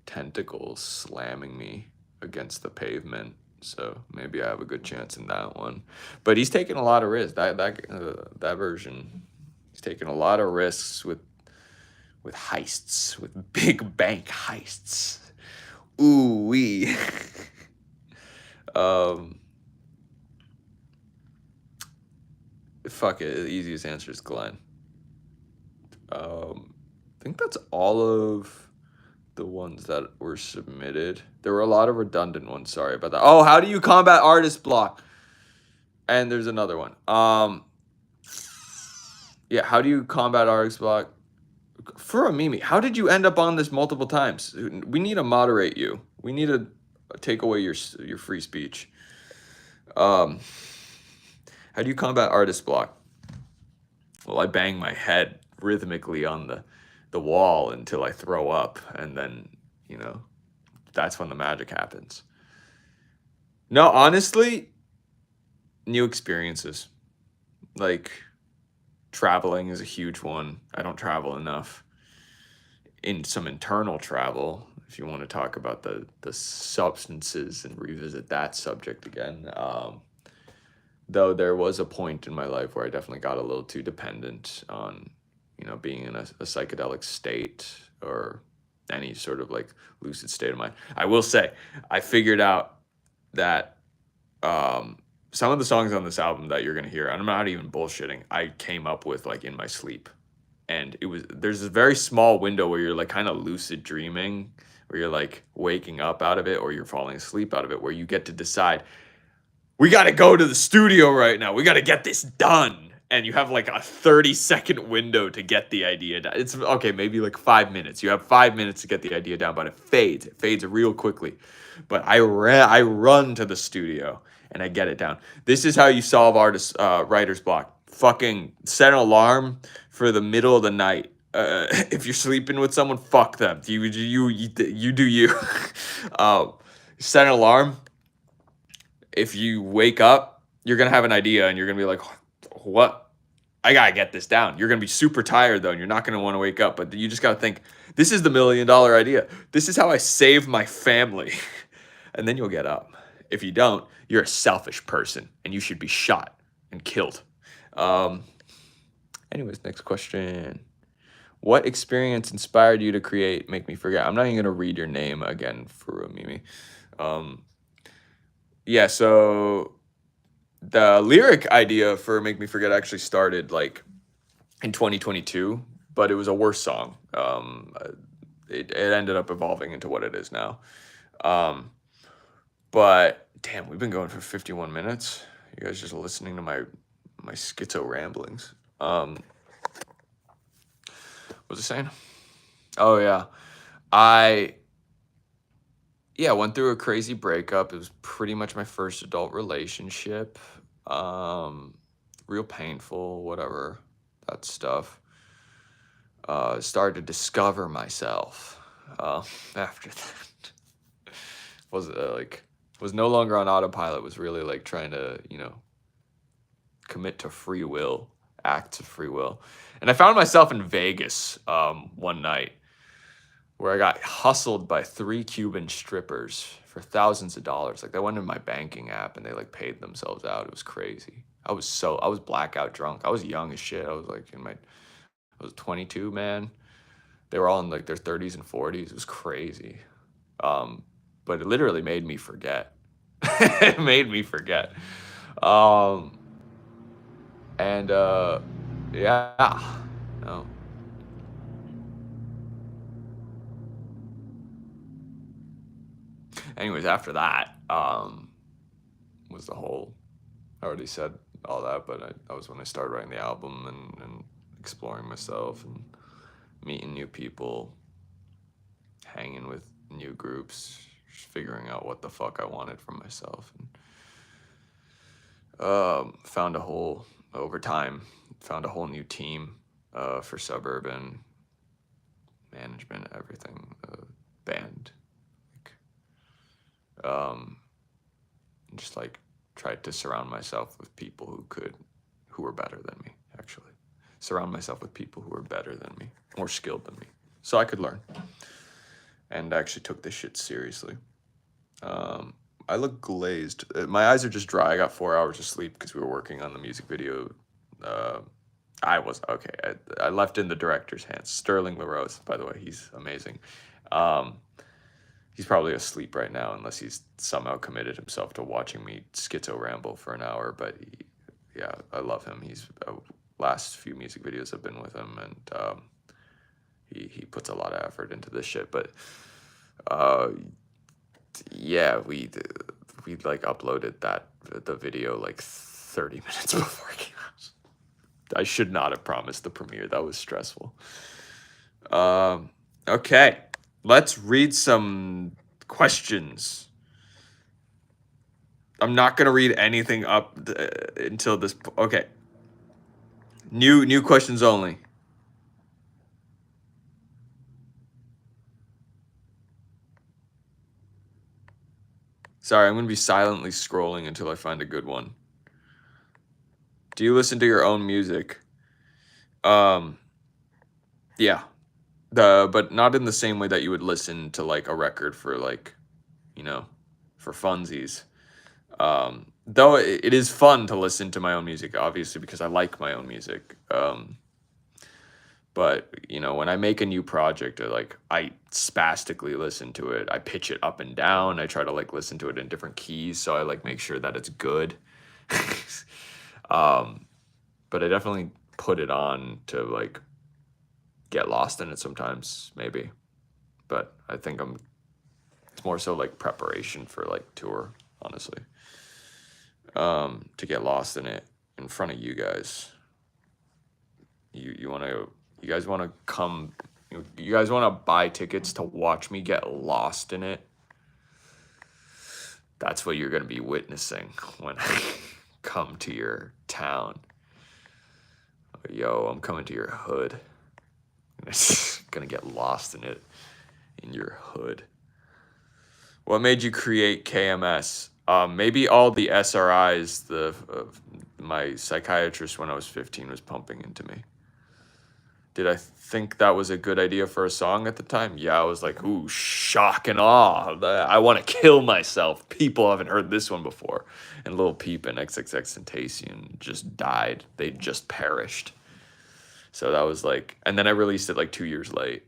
tentacle slamming me against the pavement. So maybe I have a good chance in that one. But he's taking a lot of risks. That version, he's taking a lot of risks with heists, with big bank heists. Ooh wee. Fuck it. The easiest answer is Glenn. I think that's all of the ones that were submitted. There were a lot of redundant ones. Sorry about that. Oh, how do you combat artist block? And there's another one. Yeah, how do you combat artist block? For a Mimi, how did you end up on this multiple times? We need to moderate you. We need to take away your free speech. How do you combat artist block? Well, I bang my head rhythmically on the wall until I throw up, and then that's when the magic happens. No, honestly, new experiences. Like traveling is a huge one. I don't travel enough. In some internal travel, if you want to talk about the substances and revisit that subject again. Though there was a point in my life where I definitely got a little too dependent on, being in a psychedelic state or any sort of like lucid state of mind. I will say, I figured out that some of the songs on this album that you're gonna hear, and I'm not even bullshitting, I came up with like in my sleep. And there's a very small window where you're like kind of lucid dreaming, where you're like waking up out of it or you're falling asleep out of it, where you get to decide, we got to go to the studio right now. We got to get this done. And you have like a 30-second window to get the idea down. It's okay, maybe like 5 minutes. You have 5 minutes to get the idea down, but it fades. It fades real quickly. But I run to the studio and I get it down. This is how you solve writer's block. Fucking set an alarm for the middle of the night. If you're sleeping with someone, fuck them. You do you. um, Set an alarm. If you wake up, you're gonna have an idea and you're gonna be like, what? I gotta get this down. You're gonna be super tired though, and you're not gonna want to wake up. But you just gotta think, this is the $1 million idea. This is how I save my family. And then you'll get up. If you don't, you're a selfish person and you should be shot and killed. Um, Anyways, next question. What experience inspired you to create Make Me Forget? I'm not even gonna read your name again, for Mimi. Um, yeah, so the lyric idea for Make Me Forget actually started like in 2022, but it was a worse song. It ended up evolving into what it is now. But damn, we've been going for 51 minutes. You guys just listening to my schizo ramblings. What was I saying? Oh yeah. I went through a crazy breakup. It was pretty much my first adult relationship. Real painful, whatever, that stuff. Started to discover myself after that. Was no longer on autopilot, was really like trying to, commit to free will, acts of free will. And I found myself in Vegas one night where I got hustled by 3 Cuban strippers for thousands of dollars. Like, they went in my banking app and they like paid themselves out. It was crazy. I was blackout drunk. I was young as shit. I was 22, man. They were all in like their 30s and 40s. It was crazy. But it literally made me forget. It made me forget. And yeah, no. Anyways, after that, was the whole, I already said all that, but that was when I started writing the album and exploring myself and meeting new people, hanging with new groups, just figuring out what the fuck I wanted from myself. And over time, found a whole new team for Suburban management, everything, band. Just like tried to surround myself with people who were better than me, actually. Surround myself with people who were better than me, more skilled than me, so I could learn. And actually took this shit seriously. I look glazed. My eyes are just dry. I got 4 hours of sleep because we were working on the music video. I was okay. I left in the director's hands. Sterling LaRose, by the way, he's amazing. He's probably asleep right now unless he's somehow committed himself to watching me schizo ramble for an hour. But yeah, I love him. He's last few music videos I've been with him, and he puts a lot of effort into this shit. But yeah, we like uploaded the video like 30 minutes before it came out. I should not have promised the premiere. That was stressful. Okay, let's read some questions. I'm not gonna read anything up until this. Okay. New questions only. Sorry, I'm gonna be silently scrolling until I find a good one. Do you listen to your own music? Yeah. But not in the same way that you would listen to like a record for like, for funsies. Though it is fun to listen to my own music, obviously, because I like my own music. But when I make a new project, I spastically listen to it. I pitch it up and down. I try to like listen to it in different keys, so I like make sure that it's good. But I definitely put it on to like get lost in it sometimes, maybe. But I think it's more so like preparation for like tour, honestly. To get lost in it in front of you guys. You guys want to come, you guys want to buy tickets to watch me get lost in it? That's what you're going to be witnessing when I come to your town. Yo, I'm coming to your hood. I'm It's gonna get lost in it in your hood. What made you create KMS? Maybe all the SRIs my psychiatrist when I was 15 was pumping into me. Did I think that was a good idea for a song at the time? Yeah, I was like, ooh, shock and awe. I want to kill myself. People haven't heard this one before. And Lil Peep and XXXTentacion just died. They just perished. So that was like, and then I released it like 2 years late.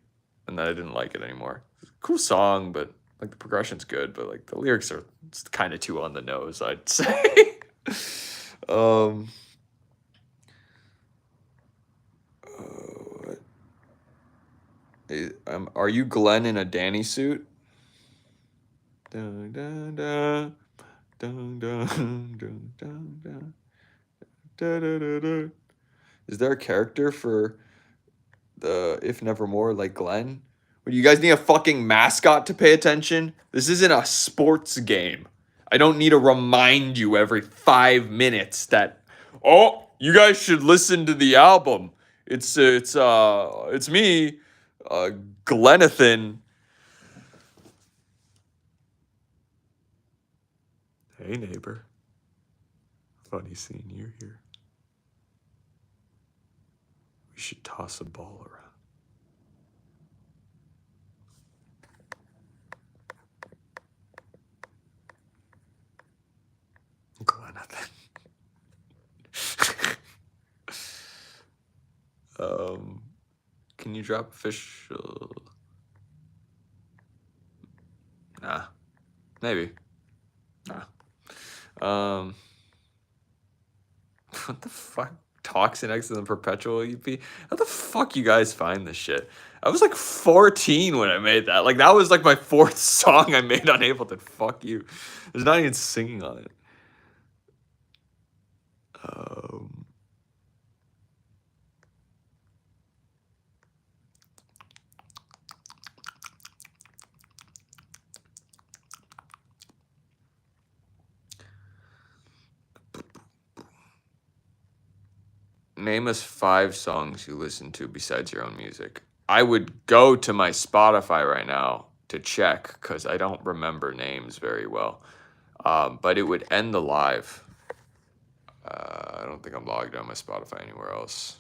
And then I didn't like it anymore. Cool song, but like the progression's good, but like the lyrics are kind of too on the nose, I'd say. um, are you Glenn in a Danny suit? Dun, dun, dun, dun, dun, dun, dun, dun, da, da, da, da. Is there a character for the If Nevermore like Glenn? Would you guys need a fucking mascot to pay attention? This isn't a sports game. I don't need to remind you every 5 minutes that, oh, you guys should listen to the album. It's me, Glenathan. Hey neighbor, funny seeing you here. We should toss a ball around. Glenathan. Can you drop official? Nah, maybe. Nah. What the fuck? Toxin X and the Perpetual EP? How the fuck you guys find this shit? I was like 14 when I made that. Like that was like my fourth song I made on Ableton. Fuck you. There's not even singing on it. Name us 5 songs you listen to besides your own music. I would go to my Spotify right now to check because I don't remember names very well. But it would end the live. I don't think I'm logged on my Spotify anywhere else.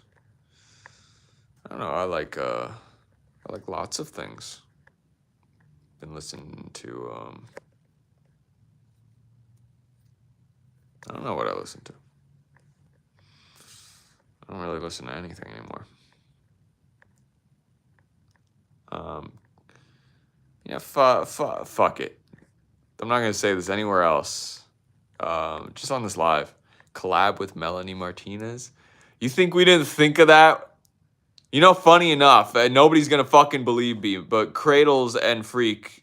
I don't know. I like lots of things. Been listening to I don't know what I listen to. I don't really listen to anything anymore. Yeah, fuck it. I'm not gonna say this anywhere else. Just on this live. Collab with Melanie Martinez. You think we didn't think of that? You know, funny enough, and nobody's gonna fucking believe me, but Cradles and Freak,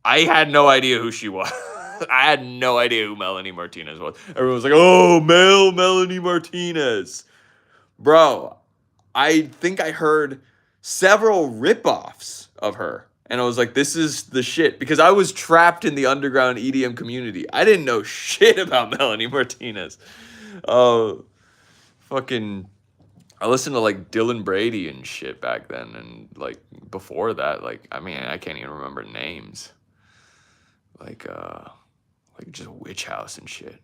I had no idea who she was. I had no idea who Melanie Martinez was. Everyone was like, oh, Melanie Martinez. Bro, I think I heard several ripoffs of her. And I was like, this is the shit. Because I was trapped in the underground EDM community. I didn't know shit about Melanie Martinez. Fucking, I listened to like Dylan Brady and shit back then. And like before that, like, I mean, I can't even remember names. Like just Witch House and shit.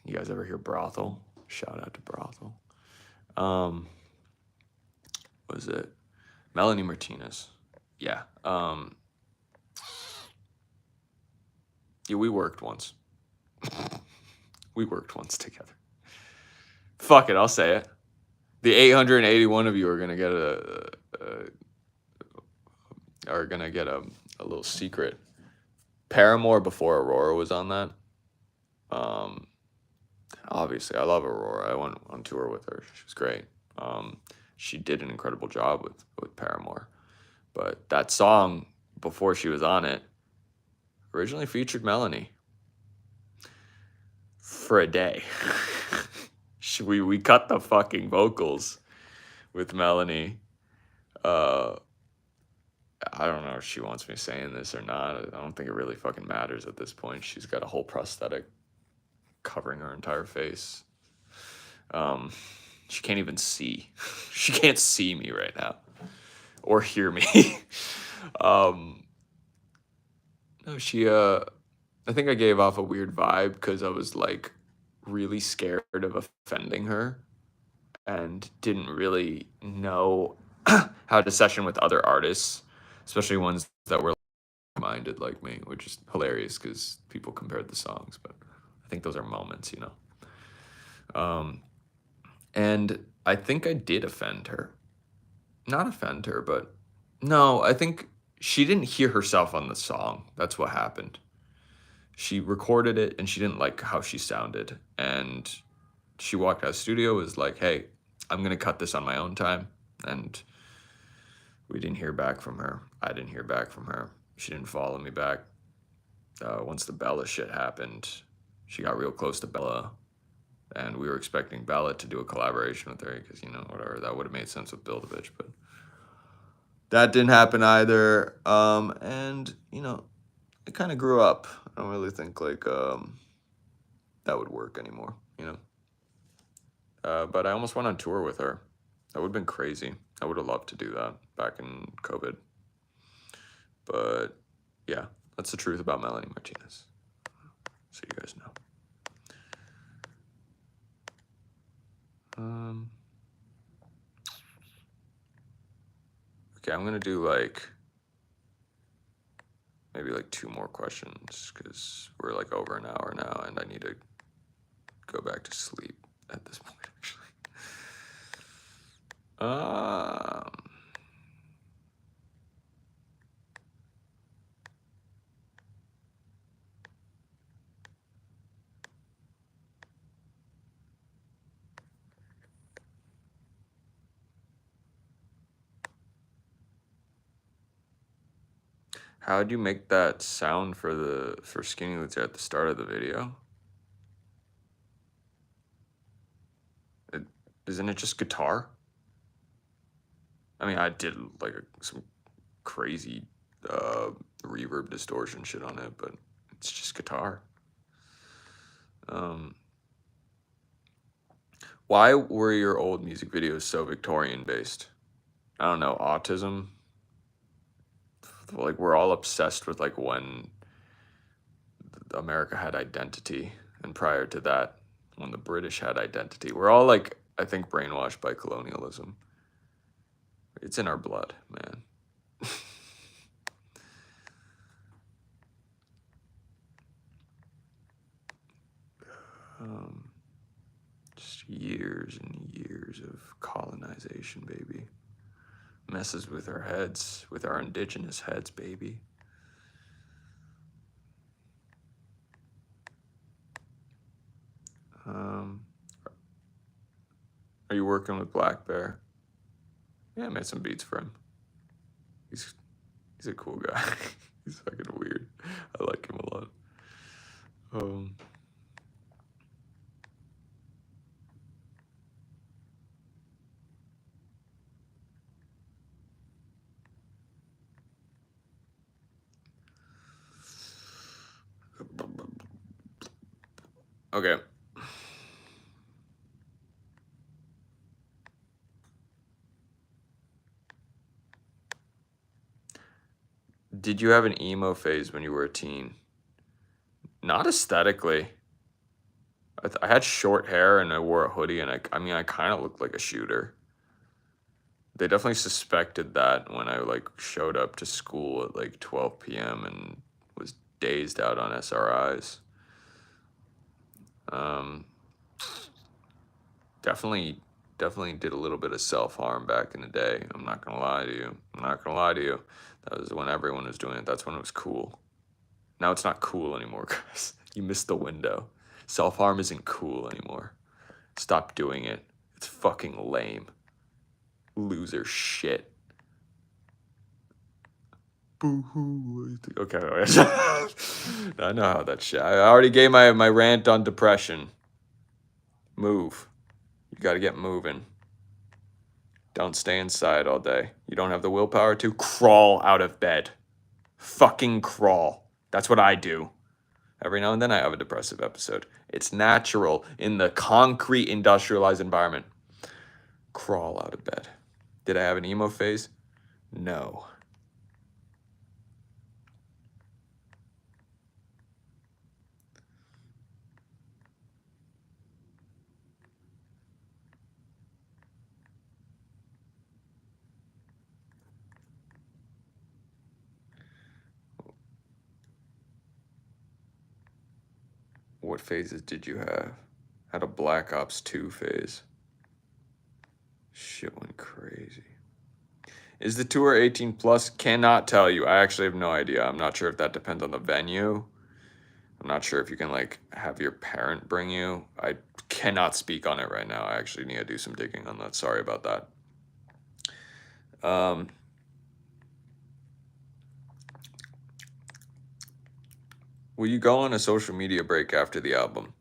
You guys ever hear Brothel? Shout out to Brothel. What was it? Melanie Martinez. Yeah. Yeah, we worked once. We worked once together. Fuck it, I'll say it. The 881 of you are gonna get a little secret. Paramore before Aurora was on that. Obviously, I love Aurora. I went on tour with her. She was great. She did an incredible job with Paramore. But that song, before she was on it, originally featured Melanie. For a day. We cut the fucking vocals with Melanie. I don't know if she wants me saying this or not. I don't think it really fucking matters at this point. She's got a whole prosthetic covering her entire face. She can't even see. She can't see me right now or hear me. um, no, I think I gave off a weird vibe because I was like really scared of offending her and didn't really know how to session with other artists, especially ones that were minded like me, which is hilarious because people compared the songs, but I think those are moments, you know. And I think I did offend her. Not offend her, but no, I think she didn't hear herself on the song. That's what happened. She recorded it and she didn't like how she sounded. And she walked out of the studio, was like, hey, I'm going to cut this on my own time. And we didn't hear back from her. I didn't hear back from her. She didn't follow me back. Once the Bella shit happened, she got real close to Bella. And we were expecting Bella to do a collaboration with her because, you know, whatever, that would have made sense with Build a Bitch. But that didn't happen either. And, you know, it kind of grew up. I don't really think, like, that would work anymore, you know? But I almost went on tour with her. That would have been crazy. I would have loved to do that back in COVID. But yeah, that's the truth about Melanie Martinez. So you guys know. Okay, I'm gonna do like maybe like 2 more questions because we're like over an hour now and I need to go back to sleep at this point, actually. How'd you make that sound for Skinny Luther at the start of the video? Isn't it just guitar? I mean, I did like some crazy reverb distortion shit on it, but it's just guitar. Why were your old music videos so Victorian based? I don't know, autism. Like we're all obsessed with like when America had identity, and prior to that, when the British had identity. We're all like, I think, brainwashed by colonialism. It's in our blood, man. Just years and years of colonization, baby. Messes with our heads, with our indigenous heads, baby. Are you working with Black Bear? Yeah, I made some beats for him. He's a cool guy. He's fucking weird. I like him a lot. Okay. Did you have an emo phase when you were a teen? Not aesthetically. I had short hair and I wore a hoodie and I mean, I kind of looked like a shooter. They definitely suspected that when I like showed up to school at like 12 p.m. and was dazed out on SRIs. Definitely did a little bit of self-harm back in the day. I'm not gonna lie to you. That was when everyone was doing it. That's when it was cool. Now it's not cool anymore, guys. You missed the window. Self-harm isn't cool anymore. Stop doing it. It's fucking lame. Loser shit. Boo-hoo. Okay. I know how that shit. I already gave my rant on depression. Move. You gotta get moving. Don't stay inside all day. You don't have the willpower to crawl out of bed. Fucking crawl. That's what I do. Every now and then I have a depressive episode. It's natural in the concrete industrialized environment. Crawl out of bed. Did I have an emo phase? No. What phases did you have? Had a Black Ops 2 phase. Shit went crazy. Is the tour 18 plus? Cannot tell you. I actually have no idea. I'm not sure if that depends on the venue. I'm not sure if you can like have your parent bring you. I cannot speak on it right now. I actually need to do some digging on that. Sorry about that. Will you go on a social media break after the album?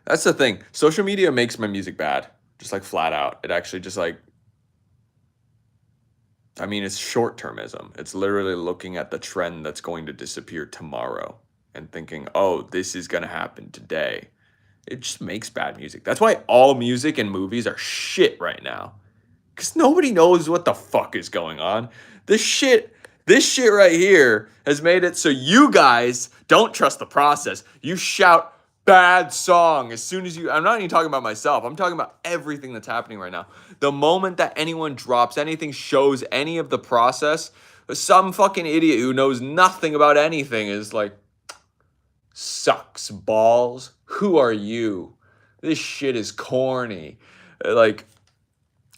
That's the thing. Social media makes my music bad. Just like flat out. It actually just like, I mean, it's short-termism. It's literally looking at the trend that's going to disappear tomorrow and thinking, oh, this is going to happen today. It just makes bad music. That's why all music and movies are shit right now. Because nobody knows what the fuck is going on. This shit right here has made it so you guys don't trust the process. You shout bad song as soon as you, I'm not even talking about myself. I'm talking about everything that's happening right now. The moment that anyone drops anything, shows any of the process, some fucking idiot who knows nothing about anything is like, sucks balls. Who are you? This shit is corny. Like,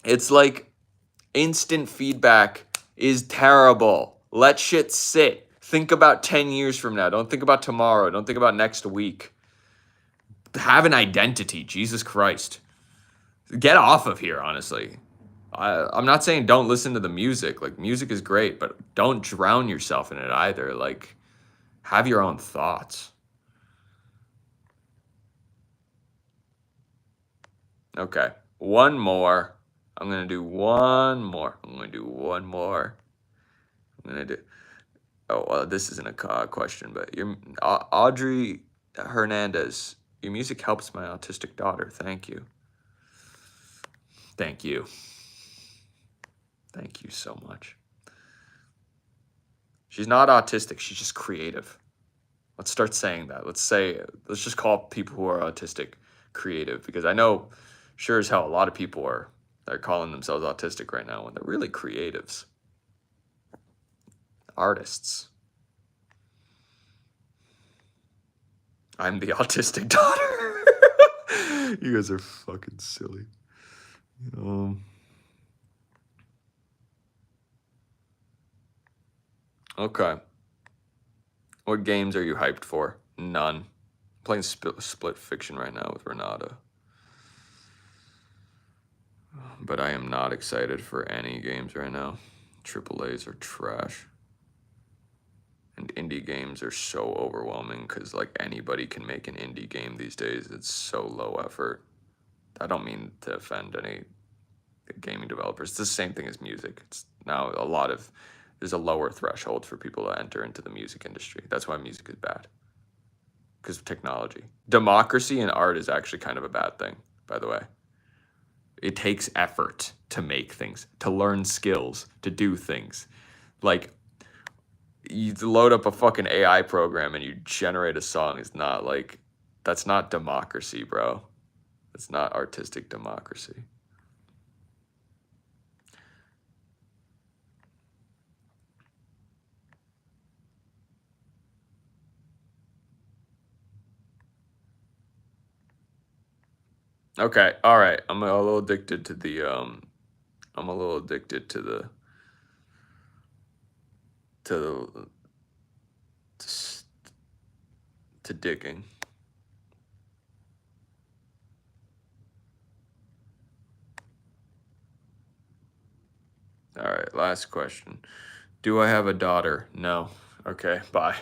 it's like instant feedback is terrible. Let shit sit. Think about 10 years from now. Don't think about tomorrow. Don't think about next week. Have an identity. Jesus Christ. Get off of here, honestly. I'm not saying don't listen to the music. Like, music is great, but don't drown yourself in it either. Like, have your own thoughts. Okay. One more. I'm going to do one more. I'm going to do, oh, well, this isn't a question, but your Audrey Hernandez, your music helps my autistic daughter. Thank you. Thank you. Thank you so much. She's not autistic. She's just creative. Let's start saying that. Let's just call people who are autistic creative, because I know sure as hell a lot of people they're calling themselves autistic right now when they're really creatives. Artists. I'm the autistic daughter. You guys are fucking silly. Okay. What games are you hyped for? None. I'm playing Split Fiction right now with Renata. But I am not excited for any games right now. AAAs are trash. And indie games are so overwhelming because like anybody can make an indie game these days. It's so low effort. I don't mean to offend any gaming developers. It's the same thing as music. It's now there's a lower threshold for people to enter into the music industry. That's why music is bad. Because of technology. Democracy in art is actually kind of a bad thing, by the way. It takes effort to make things, to learn skills, to do things. Like, you load up a fucking AI program and you generate a song. It's not like, that's not democracy, bro. It's not artistic democracy. Okay, all right. I'm a little addicted to the to digging. All right, last question. Do I have a daughter? No. Okay, bye.